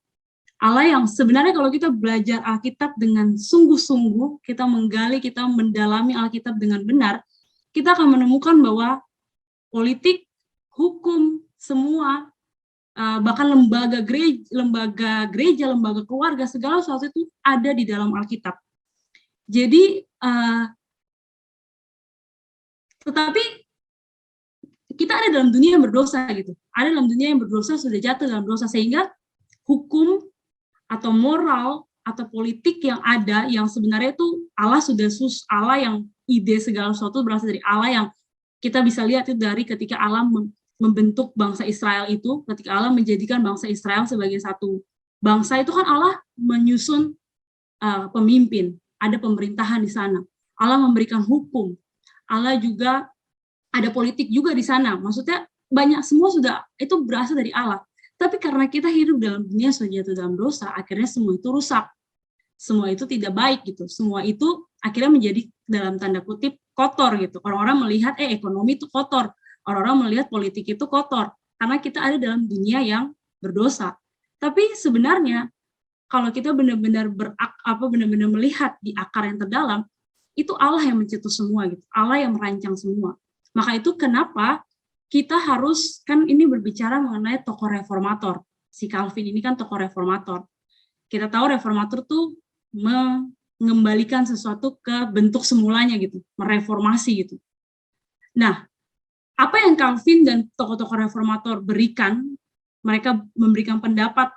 Allah yang sebenarnya kalau kita belajar Alkitab dengan sungguh-sungguh, kita menggali, kita mendalami Alkitab dengan benar, kita akan menemukan bahwa politik, hukum, semua, bahkan lembaga gereja, lembaga keluarga, segala sesuatu itu ada di dalam Alkitab. Jadi, tetapi kita ada dalam dunia yang berdosa gitu. Ada dalam dunia yang berdosa, sudah jatuh dalam dosa, sehingga hukum atau moral atau politik yang ada, yang sebenarnya itu Allah yang ide segala sesuatu berasal dari Allah, yang kita bisa lihat itu dari ketika Allah membentuk bangsa Israel itu, ketika Allah menjadikan bangsa Israel sebagai satu bangsa, itu kan Allah menyusun pemimpin, ada pemerintahan di sana. Allah memberikan hukum, Allah juga ada politik juga di sana. Maksudnya banyak, semua sudah itu berasal dari Allah. Tapi karena kita hidup dalam dunia sudah jatuh dalam dosa, akhirnya semua itu rusak. Semua itu tidak baik gitu. Semua itu akhirnya menjadi dalam tanda kutip kotor gitu. Orang-orang melihat ekonomi itu kotor. Orang-orang melihat politik itu kotor. Karena kita ada dalam dunia yang berdosa. Tapi sebenarnya kalau kita benar-benar benar-benar melihat di akar yang terdalam, itu Allah yang mencetus semua gitu. Allah yang merancang semua. Maka itu kenapa kita harus, kan ini berbicara mengenai tokoh reformator. Si Calvin ini kan tokoh reformator. Kita tahu reformator tuh mengembalikan sesuatu ke bentuk semulanya gitu, mereformasi gitu. Nah, apa yang Calvin dan tokoh-tokoh reformator berikan, mereka memberikan pendapat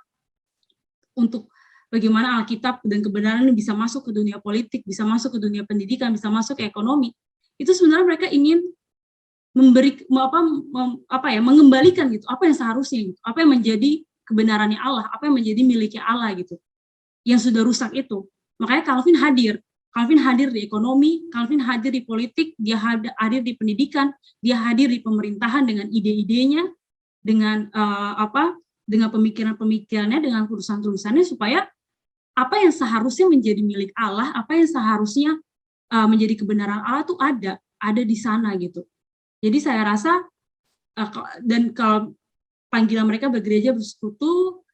untuk bagaimana Alkitab dan kebenaran ini bisa masuk ke dunia politik, bisa masuk ke dunia pendidikan, bisa masuk ke ekonomi. Itu sebenarnya mereka ingin memberi mengembalikan gitu, apa yang seharusnya gitu, apa yang menjadi kebenarannya Allah, apa yang menjadi miliknya Allah gitu, yang sudah rusak itu. Makanya Calvin hadir di ekonomi, Calvin hadir di politik, dia hadir di pendidikan, dia hadir di pemerintahan dengan ide-idenya, dengan dengan pemikiran-pemikirannya, dengan tulisan-tulisannya, supaya apa yang seharusnya menjadi milik Allah, apa yang seharusnya menjadi kebenaran Allah tuh ada di sana gitu. Jadi saya rasa dan kalau panggilan mereka bergereja bersekutu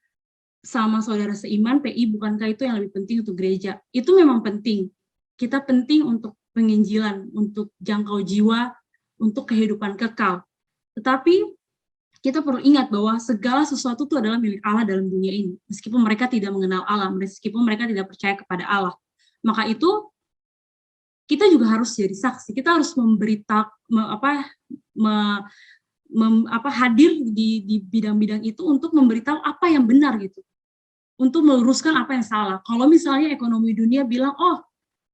sama saudara seiman PI, bukankah itu yang lebih penting untuk gereja? Itu memang penting. Kita penting untuk penginjilan, untuk jangkau jiwa, untuk kehidupan kekal. Tetapi kita perlu ingat bahwa segala sesuatu itu adalah milik Allah dalam dunia ini. Meskipun mereka tidak mengenal Allah, meskipun mereka tidak percaya kepada Allah. Maka itu kita juga harus jadi saksi. Kita harus hadir di bidang-bidang itu untuk memberitahu apa yang benar gitu, untuk meluruskan apa yang salah. Kalau misalnya ekonomi dunia bilang, oh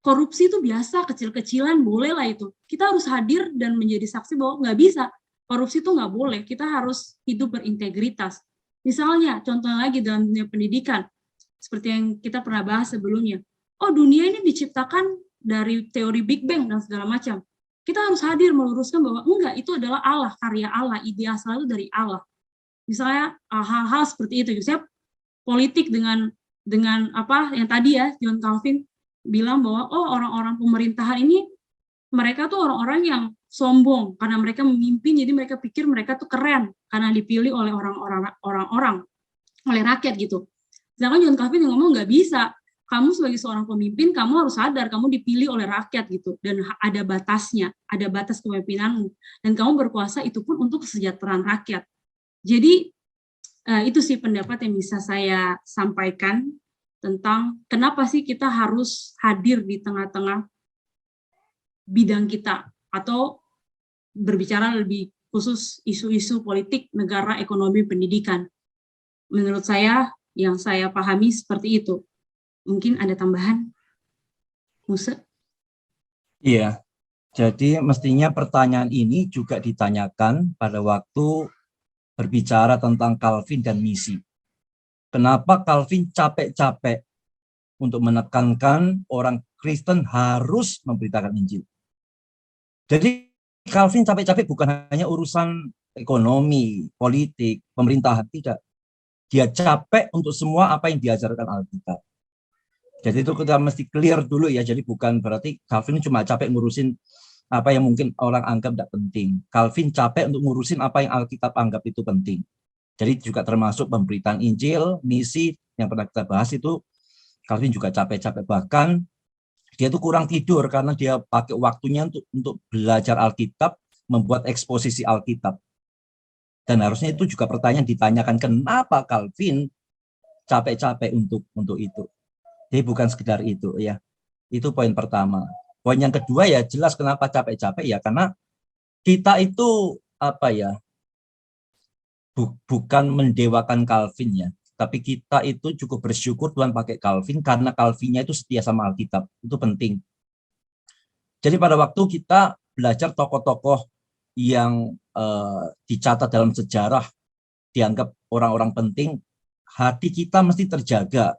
korupsi itu biasa, kecil-kecilan, boleh lah itu. Kita harus hadir dan menjadi saksi bahwa nggak bisa, korupsi itu nggak boleh. Kita harus hidup berintegritas. Misalnya, contoh lagi dalam dunia pendidikan, seperti yang kita pernah bahas sebelumnya. Oh, dunia ini diciptakan dari teori Big Bang dan segala macam. Kita harus hadir meluruskan bahwa enggak, itu adalah Allah, karya Allah, ide asal itu dari Allah. Misalnya hal-hal seperti itu. Misalnya politik dengan apa yang tadi ya John Calvin bilang bahwa oh orang-orang pemerintahan ini mereka tuh orang-orang yang sombong karena mereka memimpin, jadi mereka pikir mereka tuh keren karena dipilih oleh orang-orang oleh rakyat gitu. Sedangkan John Calvin yang ngomong nggak bisa. Kamu sebagai seorang pemimpin, kamu harus sadar kamu dipilih oleh rakyat gitu, dan ada batasnya, ada batas kepemimpinanmu, dan kamu berkuasa itu pun untuk kesejahteraan rakyat. Jadi itu sih pendapat yang bisa saya sampaikan tentang kenapa sih kita harus hadir di tengah-tengah bidang kita, atau berbicara lebih khusus isu-isu politik, negara, ekonomi, pendidikan. Menurut saya, yang saya pahami seperti itu. Mungkin ada tambahan, Muse? Iya, jadi mestinya pertanyaan ini juga ditanyakan pada waktu berbicara tentang Calvin dan misi. Kenapa Calvin capek-capek untuk menekankan orang Kristen harus memberitakan Injil? Jadi Calvin capek-capek bukan hanya urusan ekonomi, politik, pemerintahan, tidak. Dia capek untuk semua apa yang diajarkan Alkitab. Jadi itu kita mesti clear dulu ya. Jadi bukan berarti Calvin cuma capek ngurusin apa yang mungkin orang anggap tidak penting. Calvin capek untuk ngurusin apa yang Alkitab anggap itu penting. Jadi juga termasuk pemberitaan Injil, misi yang pernah kita bahas itu, Calvin juga capek-capek. Bahkan dia tuh kurang tidur karena dia pakai waktunya untuk belajar Alkitab, membuat eksposisi Alkitab. Dan harusnya itu juga pertanyaan ditanyakan, kenapa Calvin capek-capek untuk itu. Jadi bukan sekedar itu ya. Itu poin pertama. Poin yang kedua ya jelas kenapa capek-capek ya, karena kita itu apa ya, bukan mendewakan Calvin ya, tapi kita itu cukup bersyukur Tuhan pakai Calvin karena Calvinnya itu setia sama Alkitab. Itu penting. Jadi pada waktu kita belajar tokoh-tokoh yang dicatat dalam sejarah dianggap orang-orang penting, hati kita mesti terjaga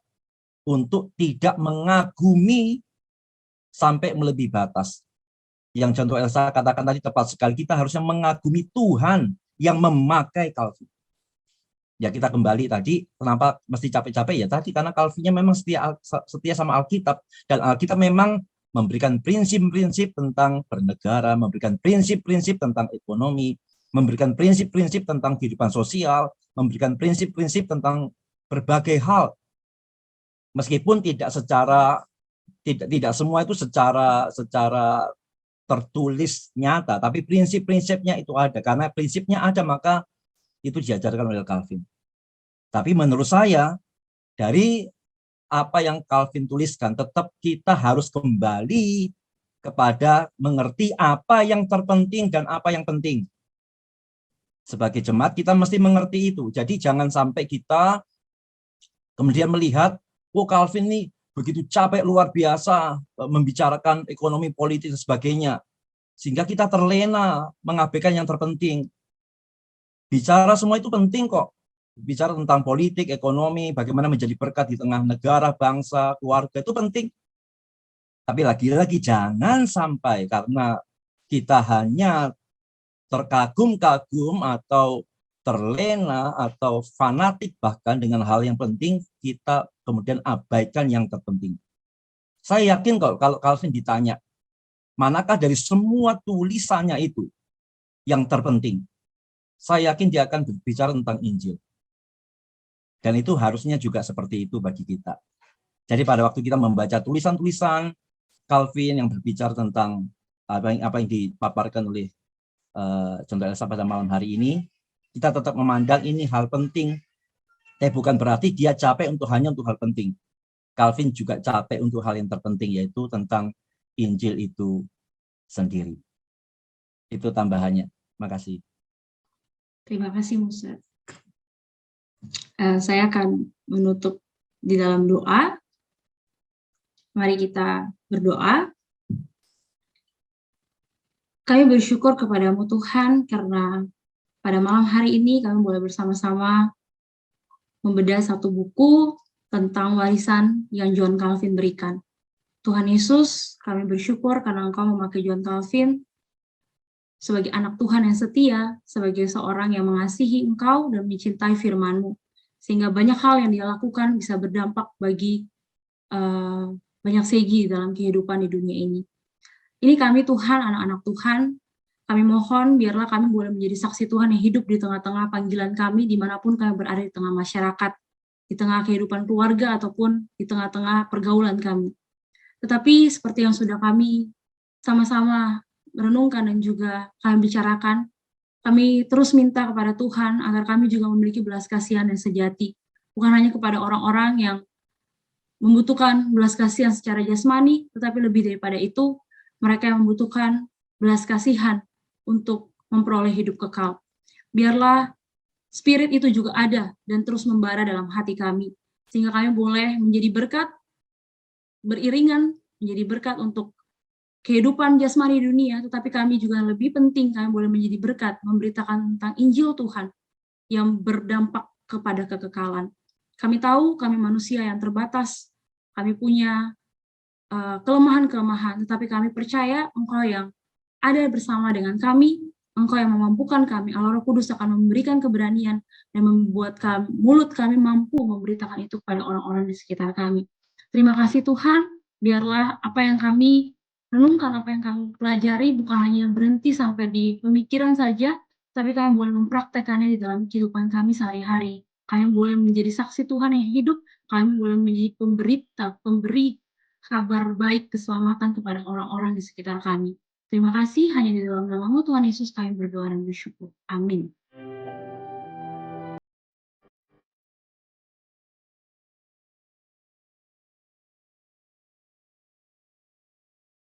untuk tidak mengagumi sampai melebihi batas. Yang contoh Elsa katakan tadi tepat sekali, kita harusnya mengagumi Tuhan yang memakai Calvin. Ya kita kembali tadi, kenapa mesti capek-capek ya tadi, karena Calvinnya memang setia sama Alkitab, dan Alkitab memang memberikan prinsip-prinsip tentang bernegara, memberikan prinsip-prinsip tentang ekonomi, memberikan prinsip-prinsip tentang kehidupan sosial, memberikan prinsip-prinsip tentang berbagai hal. Meskipun tidak semua itu secara tertulis nyata, tapi prinsip-prinsipnya itu ada. Karena prinsipnya ada, maka itu diajarkan oleh Calvin. Tapi menurut saya, dari apa yang Calvin tuliskan, tetap kita harus kembali kepada mengerti apa yang terpenting dan apa yang penting. Sebagai jemaat kita mesti mengerti itu. Jadi jangan sampai kita kemudian melihat, oh Calvin nih begitu capek luar biasa membicarakan ekonomi, politik dan sebagainya. Sehingga kita terlena mengabaikan yang terpenting. Bicara semua itu penting kok. Bicara tentang politik, ekonomi, bagaimana menjadi berkat di tengah negara, bangsa, keluarga, itu penting. Tapi lagi-lagi jangan sampai karena kita hanya terkagum-kagum atau terlena atau fanatik bahkan dengan hal yang penting, kita kemudian abaikan yang terpenting. Saya yakin kalau Calvin ditanya, manakah dari semua tulisannya itu yang terpenting? Saya yakin dia akan berbicara tentang Injil. Dan itu harusnya juga seperti itu bagi kita. Jadi pada waktu kita membaca tulisan-tulisan Calvin yang berbicara tentang apa yang dipaparkan oleh John Elsa pada malam hari ini, kita tetap memandang ini hal penting. Tapi bukan berarti dia capek hanya untuk hal penting. Calvin juga capek untuk hal yang terpenting, yaitu tentang Injil itu sendiri. Itu tambahannya. Terima kasih. Terima kasih, Musa. Saya akan menutup di dalam doa. Mari kita berdoa. Kami bersyukur kepadamu Tuhan, karena pada malam hari ini kami boleh bersama-sama membedah satu buku tentang warisan yang John Calvin berikan. Tuhan Yesus, kami bersyukur karena Engkau memakai John Calvin sebagai anak Tuhan yang setia, sebagai seorang yang mengasihi Engkau dan mencintai firman-Mu. Sehingga banyak hal yang dia lakukan bisa berdampak bagi banyak segi dalam kehidupan di dunia ini. Ini kami Tuhan, anak-anak Tuhan, kami mohon biarlah kami boleh menjadi saksi Tuhan yang hidup di tengah-tengah panggilan kami, dimanapun kami berada di tengah masyarakat, di tengah kehidupan keluarga, ataupun di tengah-tengah pergaulan kami. Tetapi seperti yang sudah kami sama-sama merenungkan dan juga kami bicarakan, kami terus minta kepada Tuhan agar kami juga memiliki belas kasihan yang sejati. Bukan hanya kepada orang-orang yang membutuhkan belas kasihan secara jasmani, tetapi lebih daripada itu, mereka yang membutuhkan belas kasihan untuk memperoleh hidup kekal. Biarlah spirit itu juga ada dan terus membara dalam hati kami, sehingga kami boleh menjadi berkat, beriringan, menjadi berkat untuk kehidupan jasmani dunia, tetapi kami juga lebih penting, kami boleh menjadi berkat, memberitakan tentang Injil Tuhan yang berdampak kepada kekekalan. Kami tahu kami manusia yang terbatas, kami punya kelemahan-kelemahan, tetapi kami percaya Engkau yang ada bersama dengan kami, Engkau yang memampukan kami, Allah Roh Kudus akan memberikan keberanian dan membuat mulut kami mampu memberitakan itu kepada orang-orang di sekitar kami. Terima kasih Tuhan, biarlah apa yang kami renungkan, apa yang kami pelajari bukan hanya berhenti sampai di pemikiran saja, tapi kami boleh mempraktekannya di dalam kehidupan kami sehari-hari. Kami boleh menjadi saksi Tuhan yang hidup, kami boleh menjadi pemberi kabar baik keselamatan kepada orang-orang di sekitar kami. Terima kasih, hanya di dalam nama-Mu Tuhan Yesus kami berdoa dan bersyukur. Amin.